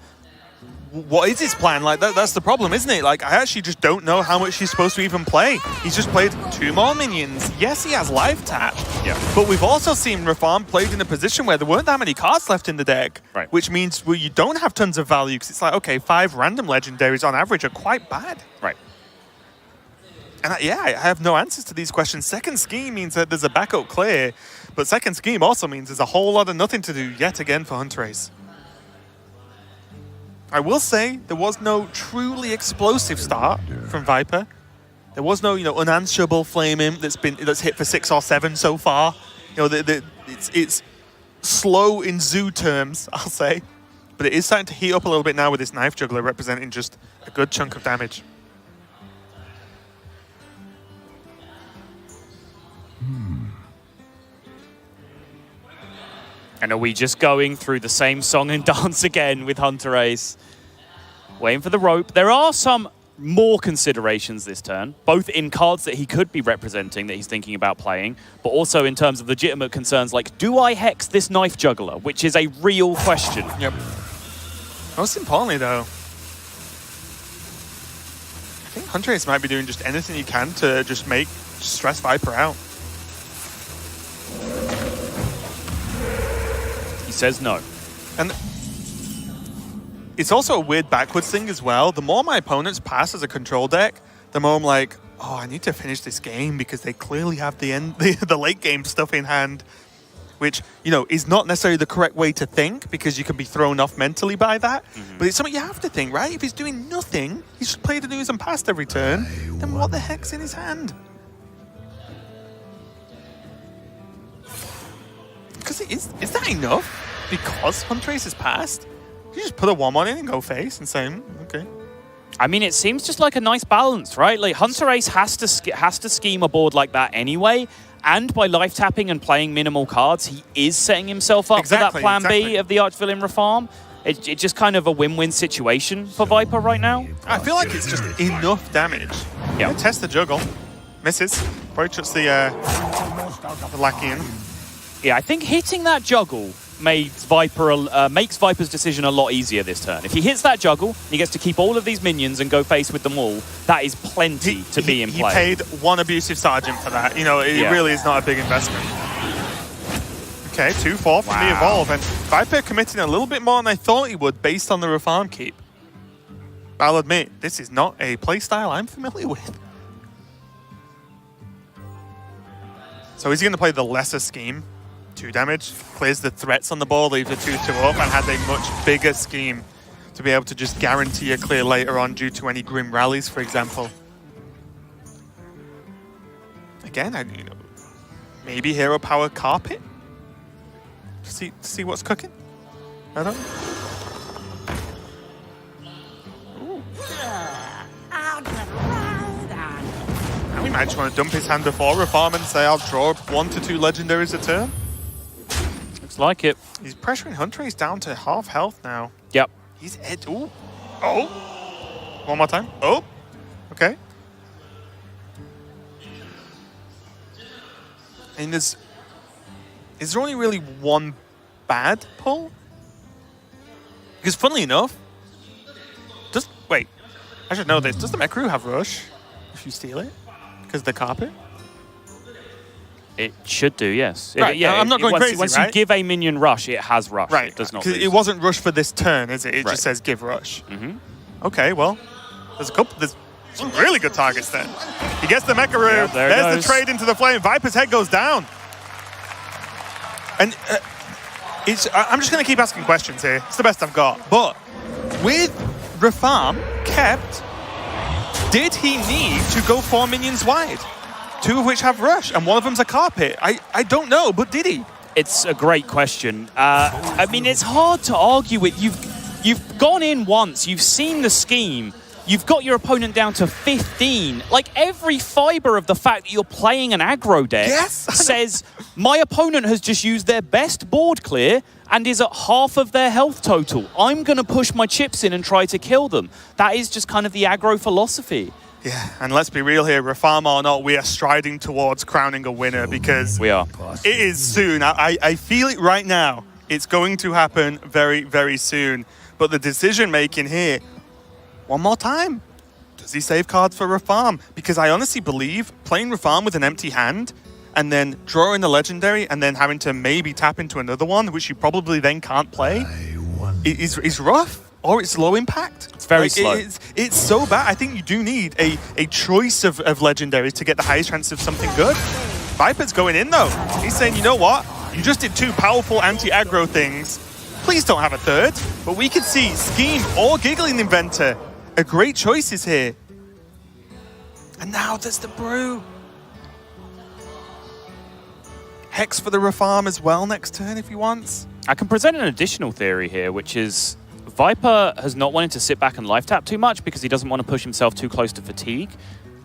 What is his plan? Like that's the problem, isn't it? Like I actually just don't know how much he's supposed to even play. He's just played 2 more minions. Yes, he has live tap. Yeah. But we've also seen Reform played in a position where there weren't that many cards left in the deck. Right. Which means you don't have tons of value because it's like, okay, 5 random legendaries on average are quite bad. Right. And I have no answers to these questions. Second scheme means that there's a backup clear, but second scheme also means there's a whole lot of nothing to do yet again for Hunterace. I will say there was no truly explosive start from Viper. There was no, unanswerable flame imp that's hit for 6 or 7 so far. It's slow in zoo terms, I'll say, but it is starting to heat up a little bit now with this knife juggler representing just a good chunk of damage. And are we just going through the same song and dance again with Hunterace? Waiting for the rope. There are some more considerations this turn, both in cards that he could be representing that he's thinking about playing, but also in terms of legitimate concerns like, do I hex this knife juggler? Which is a real question. Yep. Most importantly, though, I think Hunterace might be doing just anything he can to just stress Viper out. He says no. And it's also a weird backwards thing as well. The more my opponents pass as a control deck, the more I'm like, oh, I need to finish this game because they clearly have the late game stuff in hand, which, is not necessarily the correct way to think because you can be thrown off mentally by that. But it's something you have to think, right? If he's doing nothing, he's just played the news and passed every turn, then what the heck's in his hand? Because is that enough? Because Hunterace has passed? You just put a 1-1 in and go face and say, okay. I mean, it seems just like a nice balance, right? Like Hunterace has to scheme a board like that anyway, and by life tapping and playing minimal cards, he is setting himself up for that plan B of the Arch-Villain Reform. It's just kind of a win-win situation for Viper right now. I feel like it's just enough damage. Yeah. Test the juggle. Misses. Probably just the lackey in. Yeah, I think hitting that juggle makes Viper's decision a lot easier this turn. If he hits that juggle, he gets to keep all of these minions and go face with them all. That is plenty to be in play. He paid 1 abusive sergeant for that. It really is not a big investment. Okay, 2-4 from the evolve, and Viper committing a little bit more than I thought he would based on the Reform keep. I'll admit, this is not a playstyle I'm familiar with. So is he going to play the lesser scheme? 2 damage, clears the threats on the board, leaves a 2-2 up, and has a much bigger scheme to be able to just guarantee a clear later on due to any grim rallies, for example. Again, maybe hero power carpet to see what's cooking. I don't know. Now we might just want to dump his hand before Reform and say I'll draw 1 to 2 legendaries a turn. Looks like it. He's pressuring Hunterace down to half health now. Yep. He's ooh. Oh. One more time. Oh. Okay. And is there only really one bad pull? Because funnily enough, I should know this. Does the Mech Crew have Rush if you steal it? Because of the carpet? It should do, yes. Right. I'm not going crazy, Once right? you give a minion Rush, it has Rush. Right. It does not. Because it wasn't Rush for this turn, is it? It just says give Rush. Okay, well, there's some really good targets then. He gets the Mecharoo. Yeah, There's the trade into the flame. Viper's head goes down. And I'm just going to keep asking questions here. It's the best I've got. But with Reform kept, did he need to go 4 minions wide? 2 of which have Rush, and 1 of them's a carpet. I don't know, but did he? It's a great question. I mean, it's hard to argue with. You've gone in once, you've seen the scheme, you've got your opponent down to 15. Like, every fiber of the fact that you're playing an aggro deck says, my opponent has just used their best board clear and is at half of their health total. I'm going to push my chips in and try to kill them. That is just kind of the aggro philosophy. Yeah, and let's be real here, Rafam or not, we are striding towards crowning a winner because we are. It is soon. I feel it right now. It's going to happen very, very soon. But the decision-making here, one more time. Does he save cards for Rafam? Because I honestly believe playing Rafam with an empty hand and then drawing the legendary and then having to maybe tap into another one, which you probably then can't play, is rough. Or it's low impact. It's very slow. It's so bad. I think you do need a choice of legendaries to get the highest chance of something good. Viper's going in though. He's saying, you know what? You just did two powerful anti-aggro things. Please don't have a third. But we could see Scheme or Giggling Inventor. A great choices here. And now there's the Brew. Hex for the Rafam as well next turn if he wants. I can present an additional theory here, which is Viper has not wanted to sit back and life tap too much because he doesn't want to push himself too close to fatigue.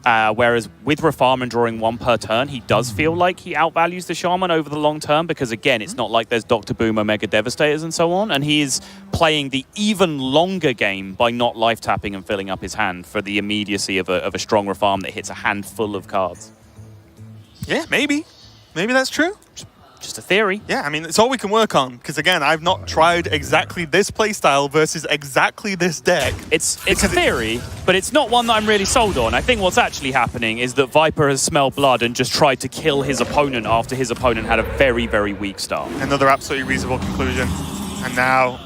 Whereas with Rafam and drawing one per turn, he does feel like he outvalues the Shaman over the long term because, again, it's not like there's Dr. Boom, Omega Devastators and so on. And he is playing the even longer game by not life tapping and filling up his hand for the immediacy of a strong Rafam that hits a handful of cards. Yeah, maybe. Maybe that's true. Just a theory. Yeah, I mean, it's all we can work on. Because, again, I've not tried exactly this playstyle versus exactly this deck. It's a theory, but it's not one that I'm really sold on. I think what's actually happening is that Viper has smelled blood and just tried to kill his opponent after his opponent had a very, very weak start. Another absolutely reasonable conclusion. And now,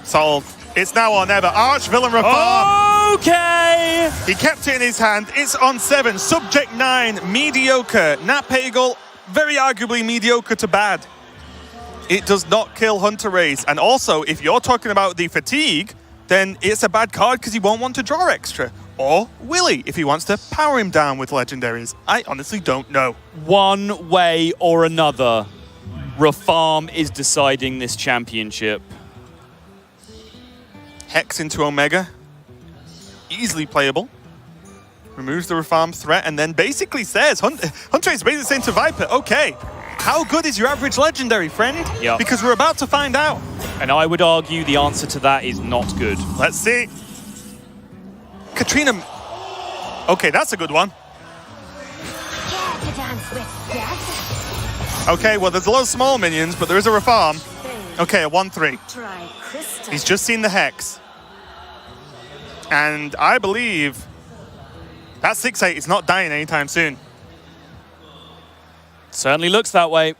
solved. It's now or never. Arch-Villain Rafam. Okay! He kept it in his hand. It's on 7. Subject 9. Mediocre. Nat Pagel. Very arguably mediocre to bad. It does not kill Hunterace. And also, if you're talking about the fatigue, then it's a bad card because he won't want to draw extra. Or will he, if he wants to power him down with legendaries? I honestly don't know. One way or another, Rafam is deciding this championship. Hex into Omega. Easily playable. Removes the Rafam threat and then basically says, Hunterace basically saying to Viper, okay, how good is your average legendary, friend? Yep. Because we're about to find out. And I would argue the answer to that is not good. Let's see. Katrina. Okay, that's a good one. Care to dance with death? Okay, well, there's a lot of small minions, but there is a Rafam. Okay, a 1-3. Try crystal. He's just seen the Hex. And I believe that 6-8 is not dying anytime soon. Certainly looks that way.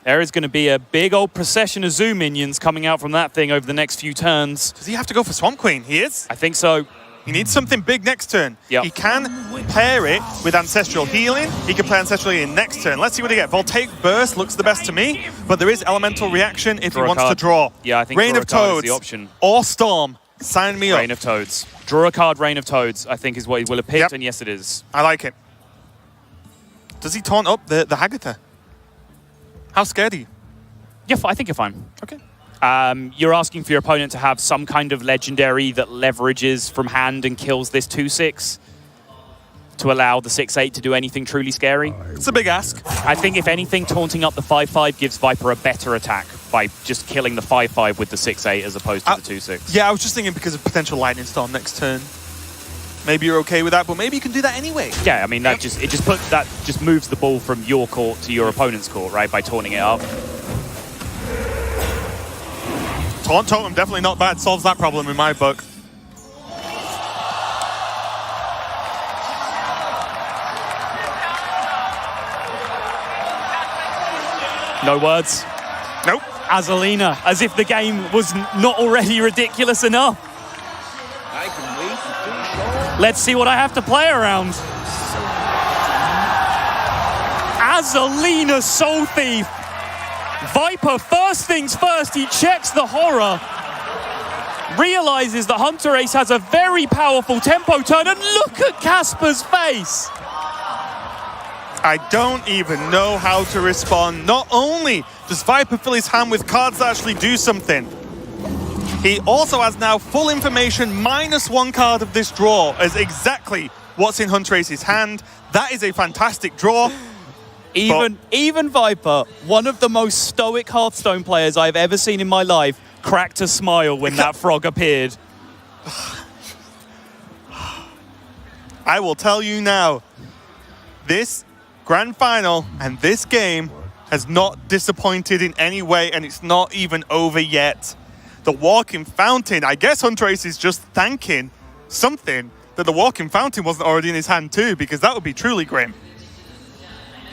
There is going to be a big old procession of Zoo minions coming out from that thing over the next few turns. Does he have to go for Swamp Queen? He is. I think so. He needs something big next turn. Yep. He can pair it with Ancestral Healing. He can play Ancestral Healing next turn. Let's see what he gets. Voltaic Burst looks the best to me, but there is Elemental Reaction if he wants to draw. Yeah, I think Rain draw of a card is Toads the option. or Storm. Sign me up. Rain of Toads. Draw a card, Rain of Toads, I think is what he will have picked, and yes, it is. I like it. Does he taunt up the Hagatha? How scared are you? Yeah, I think you're fine. Okay. You're asking for your opponent to have some kind of legendary that leverages from hand and kills this 2/6 to allow the 6/8 to do anything truly scary. It's a big ask. I think, if anything, taunting up the 5/5 gives Viper a better attack by just killing the 5/5 with the 6/8 as opposed to the 2/6. Yeah, I was just thinking because of potential Lightning Storm next turn. Maybe you're okay with that, but maybe you can do that anyway. Yeah, I mean, that just moves the ball from your court to your opponent's court, right, by taunting it up. Taunt Totem, definitely not bad. Solves that problem in my book. No words. Nope. Azalina, as if the game was not already ridiculous enough. I can wait to finish. Let's see what I have to play around. Azalina Soul Thief. Viper, first things first, he checks the horror. Realizes that Hunterace has a very powerful tempo turn, and look at Casper's face. I don't even know how to respond. Not only does Viper fill his hand with cards that actually do something, he also has now full information -1 card of this draw as exactly what's in Hunterace's hand. That is a fantastic draw. Even Viper, one of the most stoic Hearthstone players I've ever seen in my life, cracked a smile when that frog appeared. I will tell you now, this grand final and this game has not disappointed in any way, and it's not even over yet. The walking fountain, I guess Hunterace is just thanking something that the walking fountain wasn't already in his hand too, because that would be truly grim.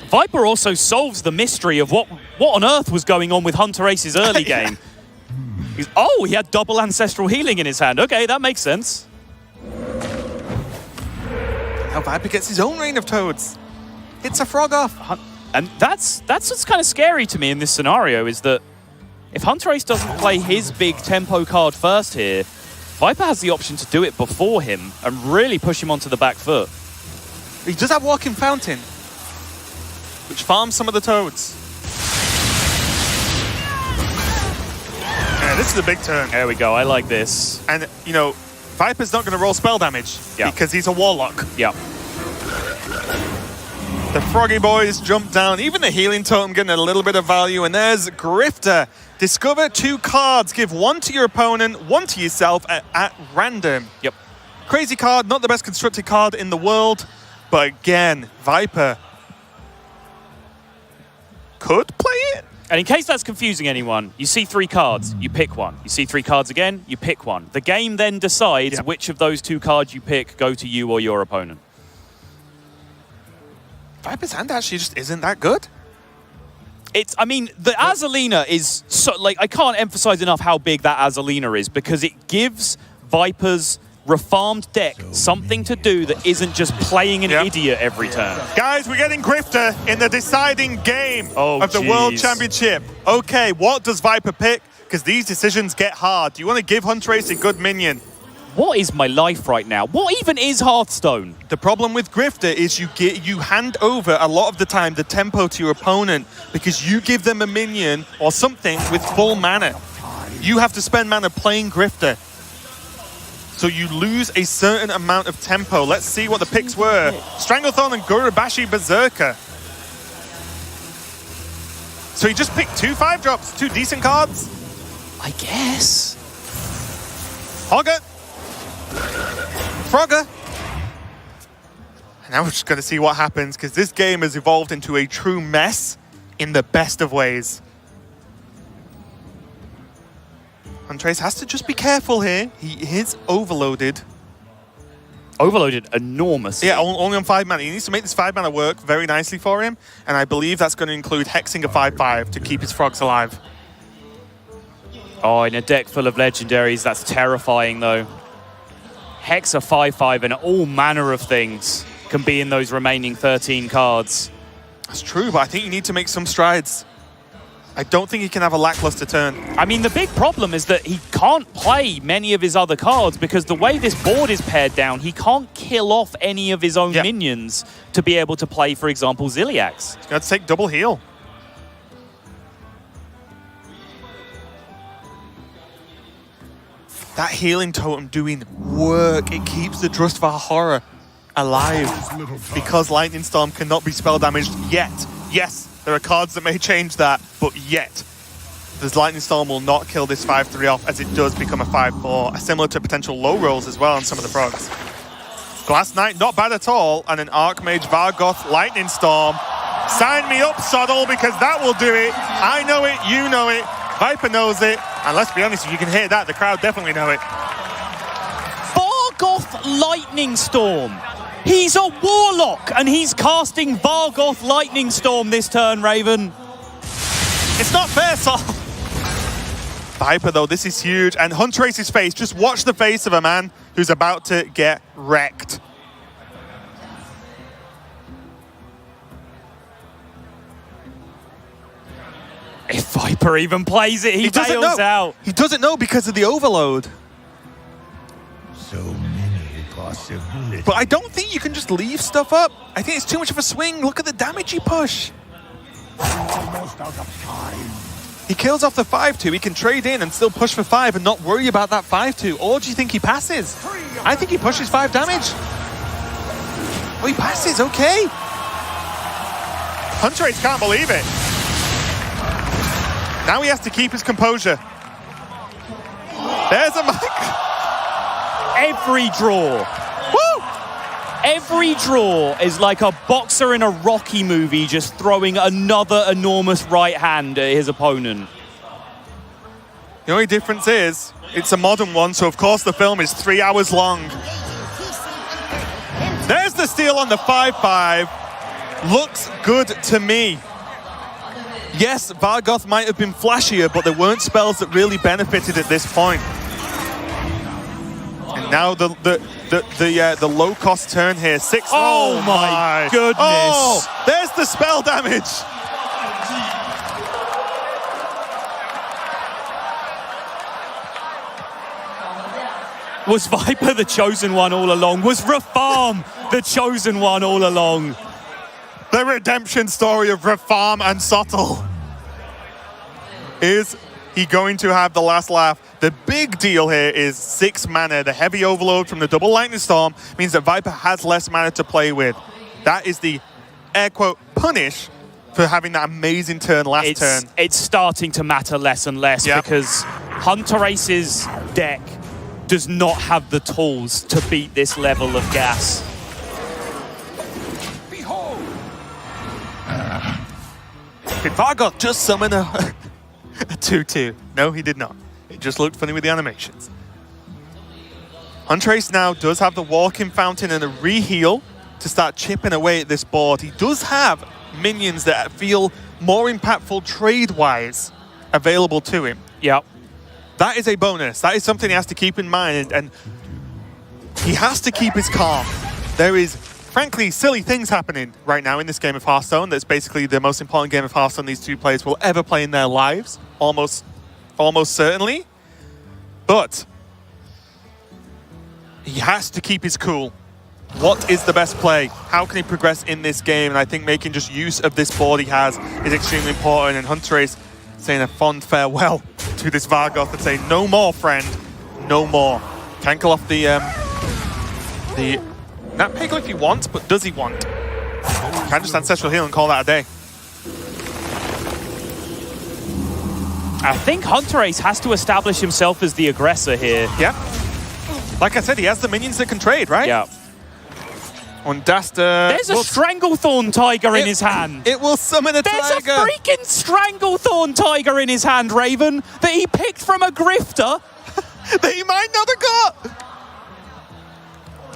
Viper also solves the mystery of what on earth was going on with Hunterace's early game. Oh, he had double ancestral healing in his hand. Okay, that makes sense. Now Viper gets his own Rain of Toads. It's a frog off. And that's what's kind of scary to me in this scenario, is that if Hunterace doesn't play his big tempo card first here, Viper has the option to do it before him and really push him onto the back foot. He does have walking fountain, which farms some of the toads. Yeah, this is a big turn. There we go, I like this. And, you know, Viper's not going to roll spell damage because he's a warlock. Yeah. The Froggy Boys jump down. Even the healing totem getting a little bit of value. And there's Grifter. Discover 2 cards. Give 1 to your opponent, 1 to yourself at random. Yep. Crazy card, not the best constructed card in the world. But again, Viper could play it. And in case that's confusing anyone, you see 3 cards, you pick one. You see 3 cards again, you pick one. The game then decides which of those 2 cards you pick go to you or your opponent. Viper's hand actually just isn't that good. I mean, the Azalina is so, like, I can't emphasize enough how big that Azalina is, because it gives Viper's reformed deck something to do that isn't just playing an idiot every turn. Guys, we're getting Grifter in the deciding game of the World Championship. Okay, what does Viper pick? Because these decisions get hard. Do you want to give Hunterace a good minion? What is my life right now? What even is Hearthstone? The problem with Grifter is you hand over a lot of the time the tempo to your opponent because you give them a minion or something with full mana. You have to spend mana playing Grifter. So you lose a certain amount of tempo. Let's see what the picks were. Stranglethorn and Gurubashi Berserker. So he just picked 2 5-drops, 2 decent cards. I guess. Hogger. Frogger. And now we're just going to see what happens, because this game has evolved into a true mess in the best of ways. Hunterace has to just be careful here. He is overloaded. Overloaded enormously. Yeah, only on 5 mana. He needs to make this 5 mana work very nicely for him, and I believe that's going to include hexing a 5/5 to keep his frogs alive. Oh, in a deck full of legendaries, that's terrifying though. Hex a 5/5 and all manner of things can be in those remaining 13 cards. That's true, but I think you need to make some strides. I don't think he can have a lackluster turn. I mean, the big problem is that he can't play many of his other cards because the way this board is pared down, he can't kill off any of his own minions to be able to play, for example, Ziliax. He's got to take double heal. That healing totem doing work. It keeps the Drustvar Horror alive because Lightning Storm cannot be spell damaged yet. Yes, there are cards that may change that, but yet. This Lightning Storm will not kill this 5/3 off as it does become a 5/4, similar to potential low rolls as well on some of the frogs. Glass Knight, not bad at all, and an Archmage Vargoth Lightning Storm. Sign me up, Soddle, because that will do it. I know it, you know it, Viper knows it, and let's be honest, if you can hear that, the crowd definitely know it. Vargoth Lightning Storm. He's a warlock, and he's casting Vargoth Lightning Storm this turn, Raven. It's not fair, Sol. Viper, though, this is huge. And Hunterace's face, just watch the face of a man who's about to get wrecked. If Viper even plays it, he bails out. He doesn't know because of the overload. So many possibility. But I don't think you can just leave stuff up. I think it's too much of a swing. Look at the damage you push. Almost out of time. He kills off the 5-2. He can trade in and still push for 5 and not worry about that 5-2. Or do you think he passes? I think he pushes 5 damage. Oh, he passes. Okay. Hunterace can't believe it. Now he has to keep his composure. There's a mic. Every draw. Woo! Every draw is like a boxer in a Rocky movie just throwing another enormous right hand at his opponent. The only difference is it's a modern one, so of course the film is 3 hours long. There's the steal on the 5-5. Looks good to me. Yes, Vargoth might have been flashier, but there weren't spells that really benefited at this point. And now the low-cost turn here. 6. Oh my goodness. Oh, there's the spell damage. Was Viper the chosen one all along? Was Rafam the chosen one all along? The redemption story of Rafam and Sottle. Is he going to have the last laugh? The big deal here is 6 mana. The heavy overload from the double lightning storm means that Viper has less mana to play with. That is the air quote punish for having that amazing turn last turn. It's starting to matter less and less because Hunterace's deck does not have the tools to beat this level of gas. Behold! Did Vargoth just summon a 2-2? No, he did not. It just looked funny with the animations. Hunterace now does have the walking fountain and a reheal to start chipping away at this board. He does have minions that feel more impactful trade-wise available to him. Yep. That is a bonus. That is something he has to keep in mind, and he has to keep his calm. There is, frankly, silly things happening right now in this game of Hearthstone. That's basically the most important game of Hearthstone these two players will ever play in their lives, almost certainly. But he has to keep his cool. What is the best play? How can he progress in this game? And I think making just use of this board he has is extremely important. And Hunterace saying a fond farewell to this Vargoth and saying, no more, friend, no more. Cancel off the Nat Piggle if he wants, but does he want? Can just Ancestral Heal and call that a day. I think Hunterace has to establish himself as the aggressor here. Yeah. Like I said, he has the minions that can trade, right? Yeah. On Dasta. There's a Stranglethorn Tiger in his hand. It will summon a There's tiger. a freaking Stranglethorn Tiger in his hand, Raven, that he picked from a grifter. That he might not have got.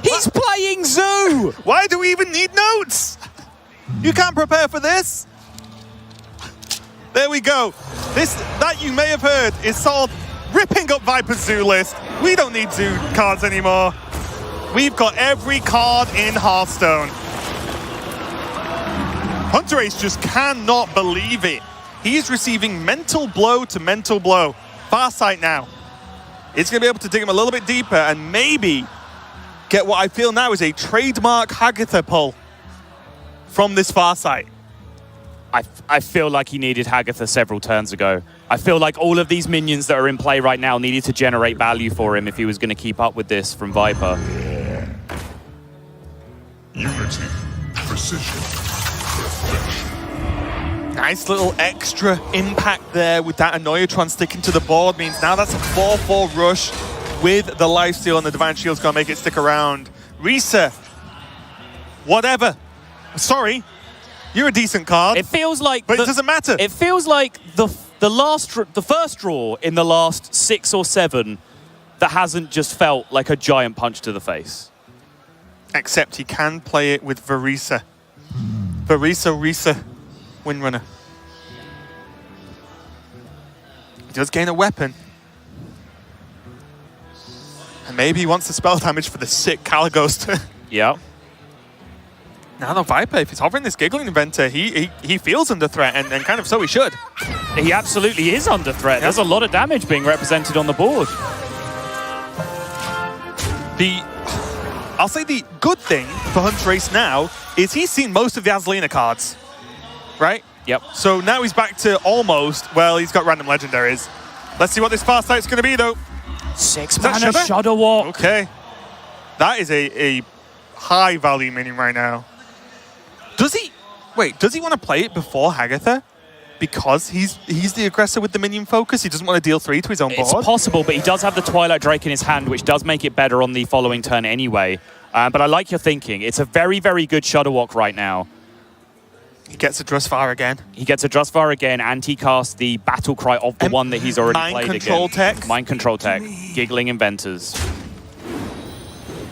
He's playing Zoo. Why do we even need notes? You can't prepare for this. There we go. That you may have heard is Sol ripping up Viper's Zoo list. We don't need Zoo cards anymore. We've got every card in Hearthstone. Hunterace just cannot believe it. He is receiving mental blow to mental blow. Farsight now. It's going to be able to dig him a little bit deeper and maybe get what I feel now is a trademark Hagatha pull from this Farsight. I feel like he needed Hagatha several turns ago. I feel like all of these minions that are in play right now needed to generate value for him if he was going to keep up with this from Viper. Unity, precision, perfection. Nice little extra impact there with that Annoyatron sticking to the board. Means now that's a 4-4 rush with the lifesteal, and the Divine Shield's going to make it stick around. Risa, whatever. Sorry, you're a decent card. It feels like... But it doesn't matter. It feels like the first draw in the last 6 or 7 that hasn't just felt like a giant punch to the face. Except he can play it with Risa, Windrunner. He does gain a weapon. And maybe he wants the spell damage for the sick Calighost. Yeah. Now the Viper, if he's hovering this Giggling Inventor, he feels under threat, and kind of so he should. He absolutely is under threat. There's a lot of damage being represented on the board. I'll say the good thing for Hunterace now is he's seen most of the Azalina cards, right? Yep. So now he's back to almost, well, he's got random legendaries. Let's see what this Farsight's going to be, though. 6 that mana Shudder Walk. Okay. That is a high value minion right now. Does he want to play it before Hagatha? Because he's the aggressor with the minion focus? He doesn't want to deal 3 to his own board? It's possible, but he does have the Twilight Drake in his hand, which does make it better on the following turn anyway. But I like your thinking. It's a very, very good Shudder Walk right now. He gets a Drusvar again. He gets a Drusvar again, and he casts the Battle Cry of the one that he's already played again. Mind Control Tech. Mind Control Tech. Giggling Inventors.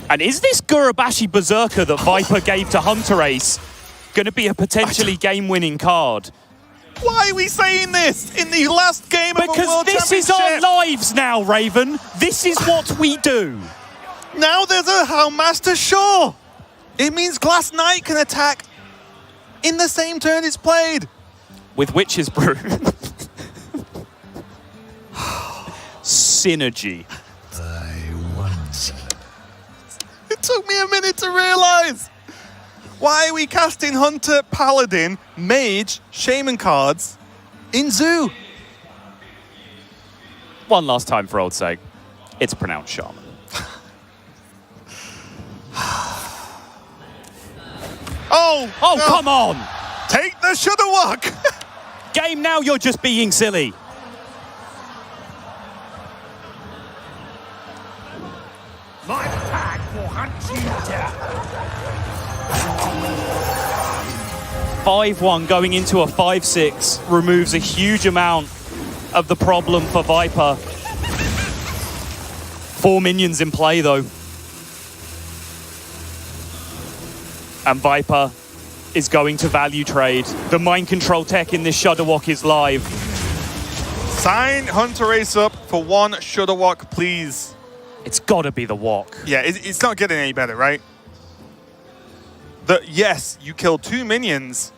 And is this Gurabashi Berserker that Viper gave to Hunterace going to be a potentially game-winning card? Why are we saying this in the last game of a World Because this is our lives now, Raven. This is what we do. Now there's a Houndmaster Shaw. It means Glass Knight can attack in the same turn it's played. With Witch's Brew. Synergy. It took me a minute to realize. Why are we casting Hunter, Paladin, Mage, Shaman cards in Zoo? One last time for old sake. It's pronounced Shaman. Oh, no. Come on! Take the Shudder Walk! Game now, you're just being silly. My pack will hunt you down. 5-1 going into a 5-6 removes a huge amount of the problem for Viper. 4 minions in play, though. And Viper is going to value trade. The Mind Control Tech in this Shudder Walk is live. Sign Hunterace up for 1 Shudder Walk, please. It's got to be the walk. Yeah, it's not getting any better, right? Yes, you kill 2 minions.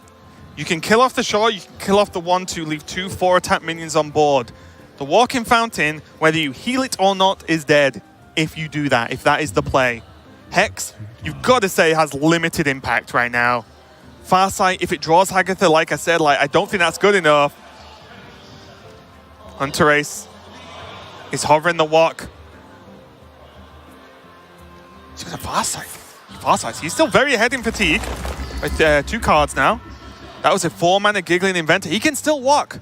You can kill off the Shaw, you can kill off the 1-2, leave 2 4-attack minions on board. The Walking Fountain, whether you heal it or not, is dead if you do that, if that is the play. Hex, you've got to say, has limited impact right now. Farsight, if it draws Hagatha, like I said, I don't think that's good enough. Hunterace is hovering the walk. He's got a Farsight. He's still very ahead in fatigue. With 2 cards now. That was a 4-mana Giggling Inventor. He can still walk.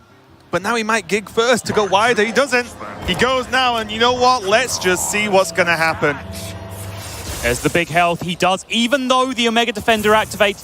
But now he might gig first to go wider. He doesn't. He goes now, and you know what? Let's just see what's going to happen. There's the big health. He does, even though the Omega Defender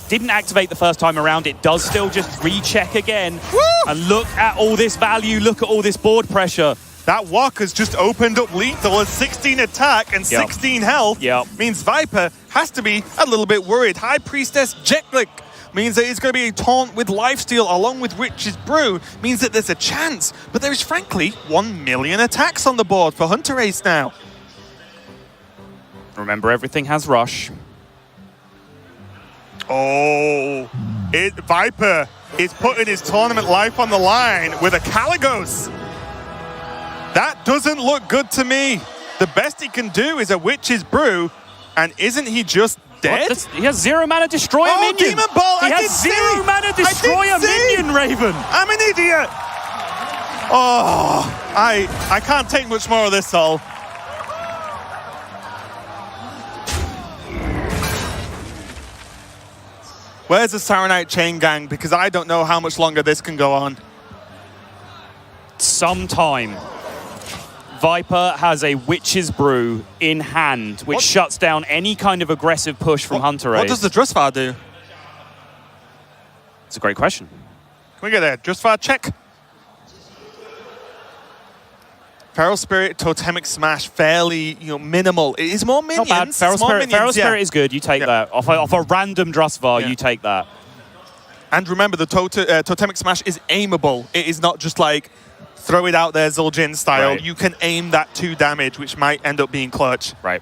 didn't activate the first time around, it does still just recheck again. Woo! And look at all this value. Look at all this board pressure. That walk has just opened up lethal as 16 attack and 16 health. Means Viper has to be a little bit worried. High Priestess Jetlick means that it's going to be a taunt with Lifesteal along with Witch's Brew. Means that there's a chance. But there is frankly 1 million attacks on the board for Hunterace now. Remember, everything has rush. Oh, Viper is putting his tournament life on the line with a Caligos. That doesn't look good to me. The best he can do is a Witch's Brew, and isn't he just dead? He has 0 mana Destroyer minion. Demon Ball! He has 0 mana Destroyer minion, Raven. I'm an idiot. Oh, I can't take much more of this, Sol. Where's the Saronite Chain Gang? Because I don't know how much longer this can go on. Sometime. Viper has a Witch's Brew in hand, which shuts down any kind of aggressive push from Hunterace. What does the Drusvar do? It's a great question. Can we get a Drusvar check? Feral Spirit, Totemic Smash, fairly minimal. It is more minions. Not bad. Feral Spirit is good. You take that. Off a random Drusvar, you take that. And remember, the Totemic Smash is aimable. It is not just like throw it out there Zul'jin style. Right. You can aim that 2 damage, which might end up being clutch. Right.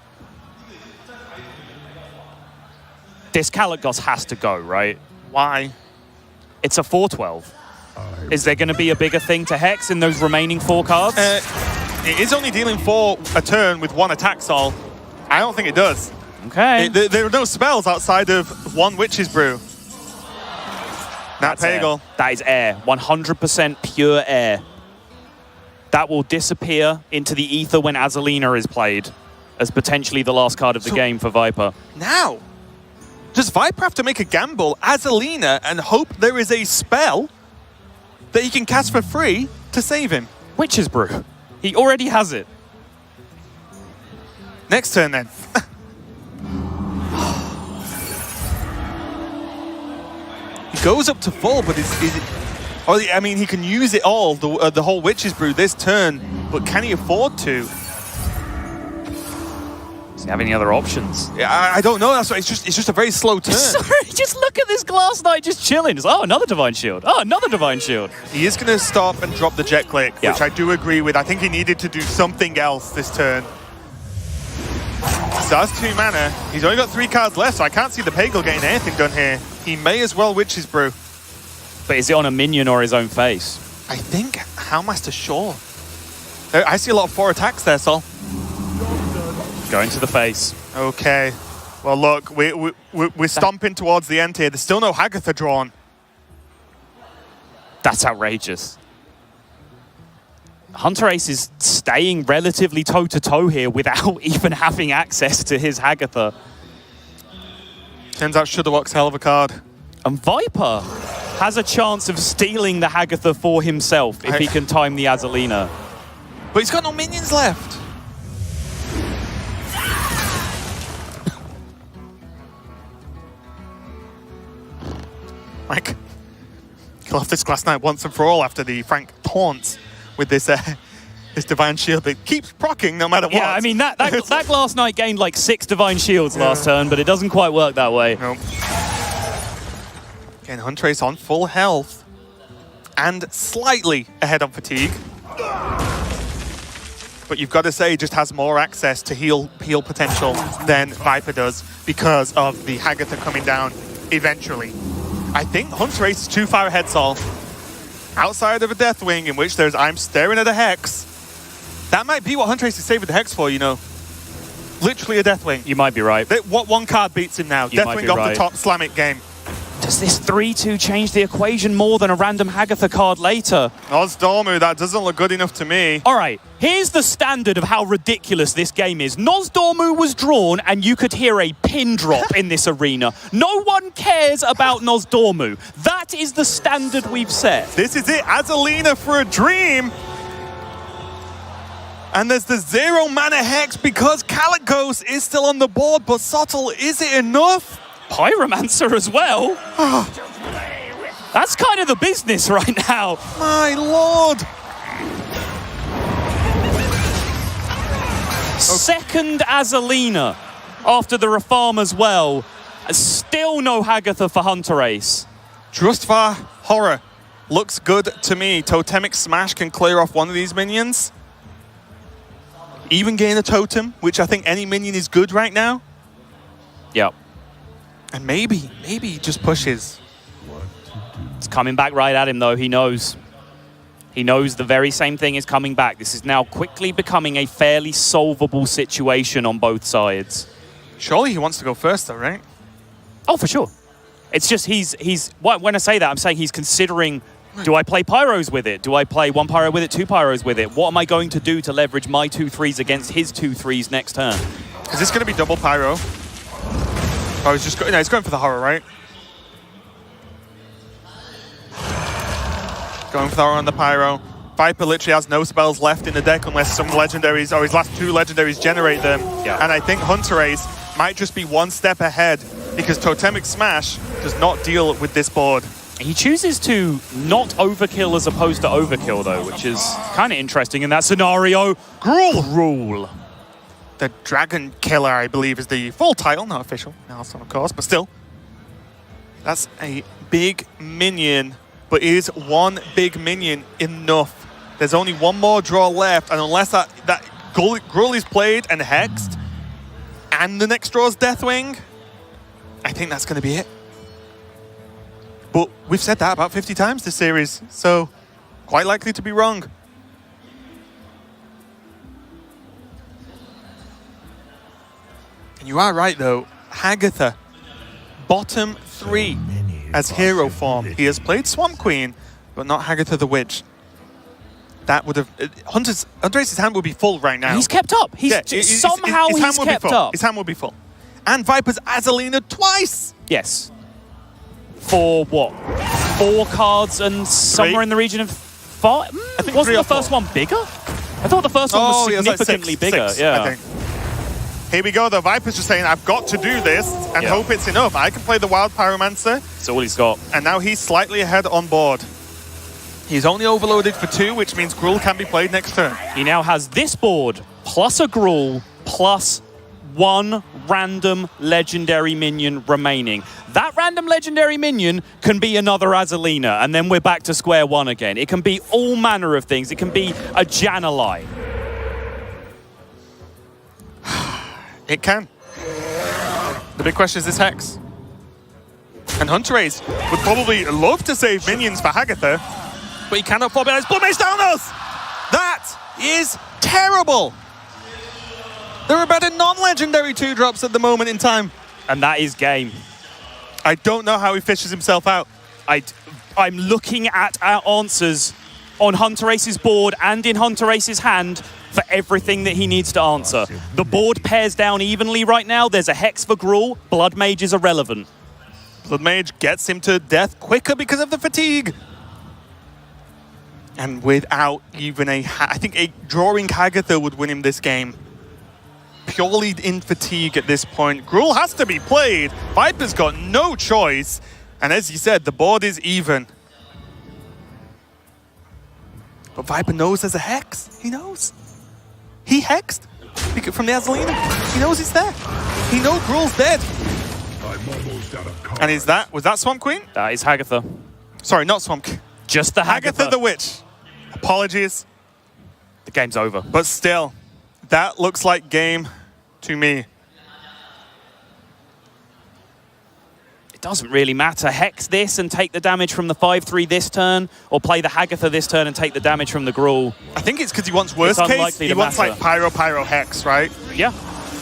This Caligos has to go, right? Why? It's a 4/12. Is there going to be a bigger thing to Hex in those remaining 4 cards? It is only dealing 4 a turn with 1 attack, Sol. I don't think it does. Okay. There are no spells outside of one Witch's Brew. That's Pagel. That is air. 100% pure air. That will disappear into the ether when Azalina is played as potentially the last card of the game for Viper. Now, does Viper have to make a gamble, Azalina, and hope there is a spell that he can cast for free to save him? Witch's Brew. He already has it. Next turn then. He goes up to full, but is it... Oh, I mean, he can use it all, the whole Witch's Brew this turn, but can he afford to? Does he have any other options? Yeah, I don't know. That's right. It's just a very slow turn. Sorry, just look at this Glass Knight just chilling. It's, oh, another Divine Shield. Oh, another Divine Shield. He is going to stop and drop the Jet Click, which I do agree with. I think he needed to do something else this turn. So that's 2 mana. He's only got 3 cards left, so I can't see the Pagel getting anything done here. He may as well Witch's Brew. But is it on a minion or his own face? I think Howlmaster Shaw. I see a lot of 4 attacks there, Sol. Going to the face. Okay. Well, look, we're stomping towards the end here. There's still no Hagatha drawn. That's outrageous. Hunterace is staying relatively toe-to-toe here without even having access to his Hagatha. Turns out Shudderwock's hell of a card. And Viper has a chance of stealing the Hagatha for himself if he can time the Azalina. But he's got no minions left. Mike, kill off this Glass Knight once and for all after the Frank taunts with this this Divine Shield that keeps proccing no matter what. Yeah, I mean, that Glass Knight gained like 6 Divine Shields last turn, but it doesn't quite work that way. Nope. Again, Hunterace on full health and slightly ahead on fatigue. But you've got to say, just has more access to heal potential than Viper does because of the Hagatha coming down eventually. I think Hunterace is too far ahead, Sol. Outside of a Deathwing, in which there's I'm staring at a Hex. That might be what Hunterace is saving the Hex for, you know. Literally a Deathwing. You might be right. What one card beats him now? Deathwing off the top, slam it game. Does this 3-2 change the equation more than a random Hagatha card later? Nosdormu, that doesn't look good enough to me. All right, here's the standard of how ridiculous this game is. Nosdormu was drawn and you could hear a pin drop in this arena. No one cares about Nosdormu. That is the standard we've set. This is it, Azalina for a dream. And there's the 0 mana Hex because Kalikos is still on the board, but Sottle, is it enough? Pyromancer as well. That's kind of the business right now. My lord. Second Azalina after the Reform as well. Still no Hagatha for Hunterace. Drustvar Horror looks good to me. Totemic Smash can clear off one of these minions. Even gain a totem, which I think any minion is good right now. Yep. And maybe he just pushes. It's coming back right at him, though. He knows. He knows the very same thing is coming back. This is now quickly becoming a fairly solvable situation on both sides. Surely he wants to go first, though, right? Oh, for sure. It's just when I say that, I'm saying he's considering, do I play Pyros with it? Do I play 1 Pyro with it, 2 Pyros with it? What am I going to do to leverage my 2-3s against his 2-3s next turn? Is this going to be double Pyro? Oh, he's just he's going for the Horror, right? Going for the Horror on the Pyro. Viper literally has no spells left in the deck unless some legendaries, or his last 2 legendaries generate them. Yeah. And I think Hunterace might just be 1 step ahead because Totemic Smash does not deal with this board. He chooses to not overkill as opposed to overkill, though, which is kind of interesting in that scenario. Gruul. The Dragon Killer, I believe, is the full title, not official. Hearthstone, of course, but still. That's a big minion, but is 1 big minion enough? There's only 1 more draw left, and unless that Gruul is played and hexed, and the next draw is Deathwing, I think that's going to be it. But we've said that about 50 times this series, so quite likely to be wrong. And you are right, though. Hagatha, bottom 3 as hero form. He has played Swamp Queen, but not Hagatha the Witch. That would have... Hunterace's hand would be full right now. He's kept up. He's somehow he's kept up. His hand will be full. And Viper's Azalina twice. Yes. For what? 4 cards and somewhere in the region of 5? I think wasn't the first one bigger? I thought the first one was significantly bigger. Six, yeah. I think. Here we go, the Viper's just saying, I've got to do this and hope it's enough. I can play the Wild Pyromancer. That's all he's got. And now he's slightly ahead on board. He's only overloaded for 2, which means Gruul can be played next turn. He now has this board, plus a Gruul, plus 1 random legendary minion remaining. That random legendary minion can be another Azalina, and then we're back to square one again. It can be all manner of things. It can be a Jan'alai. It can. The big question is this Hex. And Hunterace would probably love to save minions for Hagatha, but he cannot fall behind his Blood Mage Downers! That is terrible! There are better non-legendary 2-drops at the moment in time. And that is game. I don't know how he fishes himself out. I'm looking at our answers on Hunterace's board and in Hunterace's hand for everything that he needs to answer. The board pairs down evenly right now. There's a Hex for Gruul. Blood Mage is irrelevant. Blood Mage gets him to death quicker because of the fatigue. And without even I think a drawing Hagatha would win him this game. Purely in fatigue at this point. Gruul has to be played. Viper's got no choice. And as you said, the board is even. But Viper knows there's a Hex. He knows. He hexed from the Azalina. He knows it's there. He knows Gruul's dead. And was that Swamp Queen? That is Hagatha. Sorry, not Swamp Queen. Just the Hagatha. Hagatha the Witch. Apologies. The game's over. But still, that looks like game to me. It doesn't really matter. Hex this and take the damage from the 5/3 this turn, or play the Hagatha this turn and take the damage from the Gruul. I think it's because he wants worst case. He wants like Pyro Hex, right? Yeah.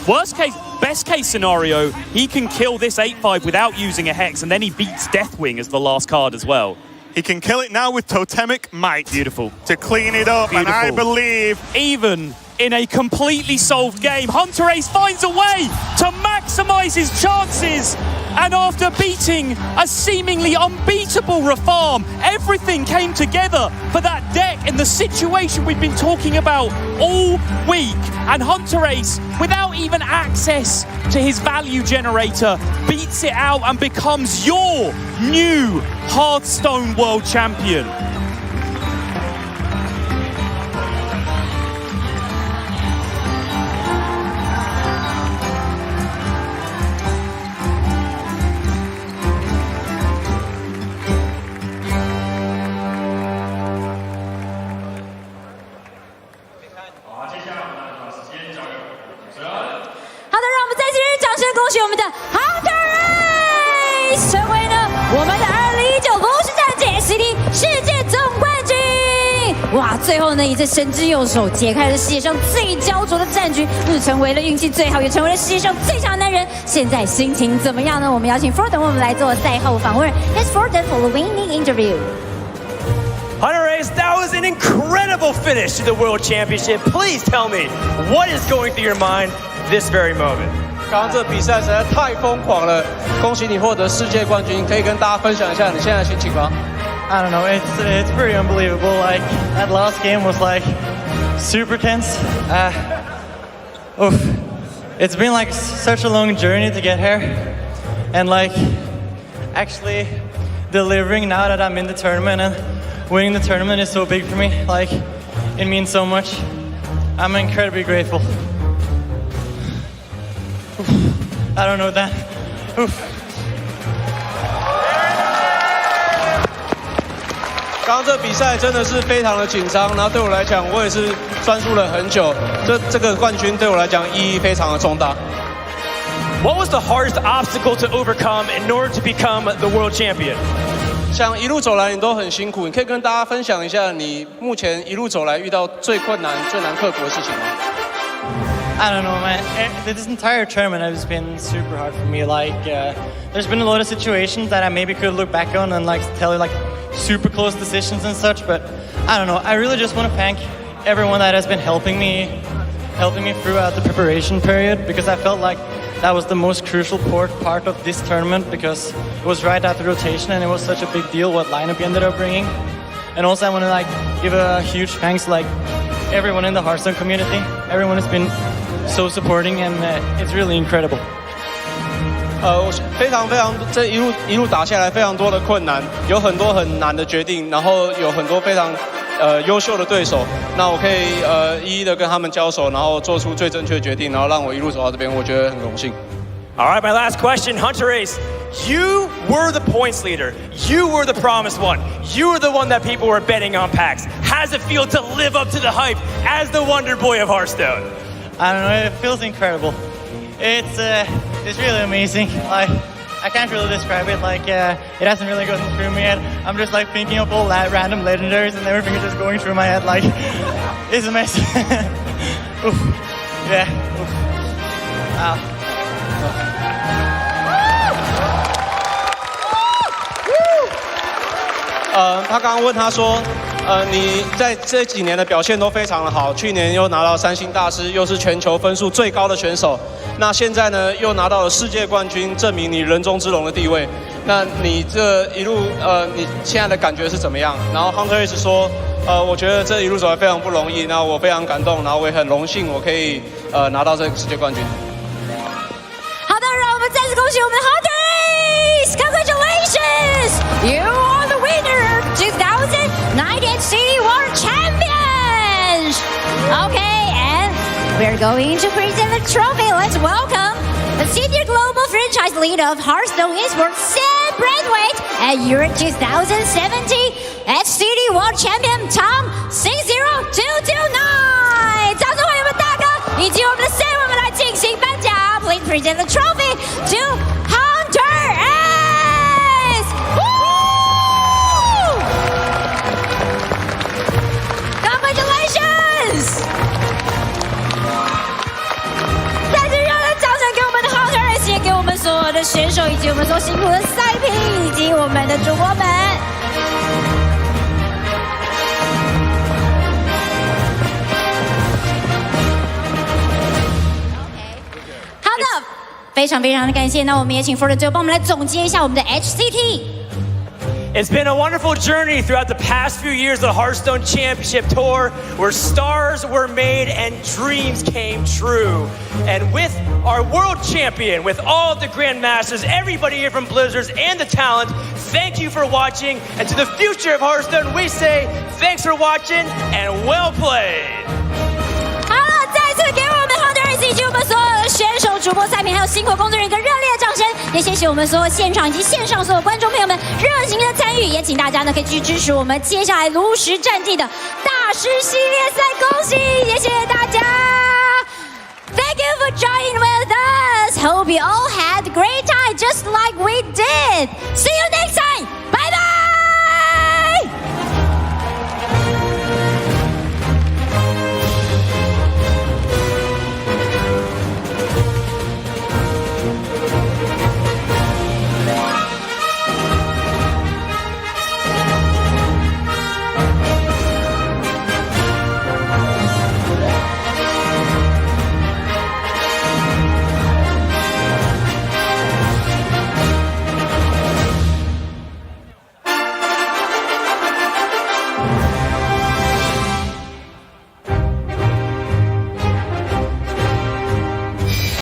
Worst case, best case scenario, he can kill this 8/5 without using a Hex, and then he beats Deathwing as the last card as well. He can kill it now with Totemic Might. Beautiful. To clean it up, Beautiful. and I believe... Even in a completely solved game, Hunterace finds a way to maximize his chances. And after beating a seemingly unbeatable Rafarm, everything came together for that deck in the situation we've been talking about all week. And Hunterace, without even access to his value generator, beats it out and becomes your new Hearthstone World Champion.恭喜我们的 Hunterace 成为了我们的2019服饰战绩 HCT 世界总冠军！哇，最后呢，以这神之右手解开了世界上最焦灼的战局，不止成为了运气最好，也成为了世界上最强的男人。现在心情怎么样呢？我们邀请 Forden 为我们来做赛后访问。Here's Forden for the winning interview. Hunterace, that was an incredible finish to the World Championship. Please tell me, what is going through your mind this very moment? 刚刚这比赛实在太疯狂了，恭喜你获得世界冠军！可以跟大家分享一下你现在的心情吗 I don't know, it's pretty unbelievable. Like, that last game was like super tense. It's been like such a long journey to get here. And like, actually delivering now that I'm in the tournament and winning the tournament is so big for me. Like, it means so much. I'm incredibly grateful. I don't know that. Oof. 刚刚这比赛真的是非常的紧张，然后对我来讲，我也是专注了很久。这个冠军对我来讲意义非常的重大。What was the hardest obstacle to overcome in order to become the world champion? 像一路走来你都很辛苦，你可以跟大家分享一下你目前一路走来遇到最困难、最难克服的事情吗 I don't know, man. This entire tournament has been super hard for me. Like, there's been a lot of situations that I maybe could look back on and like tell you like super close decisions and such. But I don't know. I really just want to thank everyone that has been helping me throughout the preparation period, because I felt like that was the most crucial part of this tournament, because it was right after rotation and it was such a big deal what lineup you ended up bringing. And also I want to like give a huge thanks to like everyone in the Hearthstone community. Everyone has been so supporting and it's really incredible. 非常这一路打下来，非常多的困难，有很多很难的决定，然后有很多非常优秀的对手。那我可以一一的跟他们交手，然后做出最正确的决定，然后让我一路走到这边，我觉得很荣幸。All right, my last question, Hunterace. You were the points leader. You were the promised one. You were the one that people were betting on packs. How does it feel to live up to the hype as the Wonder Boy of Hearthstone? I don't know, it feels incredible. It's really amazing. Like, I can't really describe it. Like, it hasn't really gotten through me yet. I'm just like thinking of all that random legendaries and everything is just going through my head. Like, it's amazing. Oof. Yeah. Oof. Wow. Woo! 他刚刚问他说，你在这几年的表现都非常的好，去年又拿到3星大师，又是全球分数最高的选手，那现在呢又拿到了世界冠军，证明你人中之龙的地位。那你这一路你现在的感觉是怎么样？然后 Hunterace 说，我觉得这一路走来非常不容易，那我非常感动，然后我也很荣幸我可以拿到这个世界冠军。好的，让我们再次恭喜我们 Hunterace! Congratulations! You are the winner, 2019 HCT World Champions! Okay, and we're going to present the trophy. Let's welcome the Senior Global Franchise Lead of Hearthstone Esports, Sam Braithwaite, and your 2017 HCT World Champion, Tom 60229. 掌声欢迎我们大哥以及我们的 Sam， 我们来进行颁奖。Please present the trophy to Hunterace! Woo! Congratulations! 再次热烈掌声给我们的 Hunterace， 也给我们所有的选手以及我们所辛苦的赛评以及我们的主播们。非常非常的感谢，那我们也请 For 的最后帮我们来总结一下我们的 HCT。 It's been a wonderful journey throughout the past few years of the Hearthstone Championship Tour, where stars were made and dreams came true. And with our world champion, with all of the Grandmasters, everybody here from Blizzards and the talent, thank you for watching. And to the future of Hearthstone, we say thanks for watching and well played. 好了，再次给我们 Hunterace 以及我们所有的选手、主播、赛评还有辛苦工作人员一个热烈的掌声，也谢谢我们所有现场以及线上所有观众朋友们热情的参与，也请大家呢可以去支持我们接下来炉石战绩的大师系列赛，恭喜，也谢谢大家。Thank you for joining with us. Hope you all had a great time, just like we did. See you next time.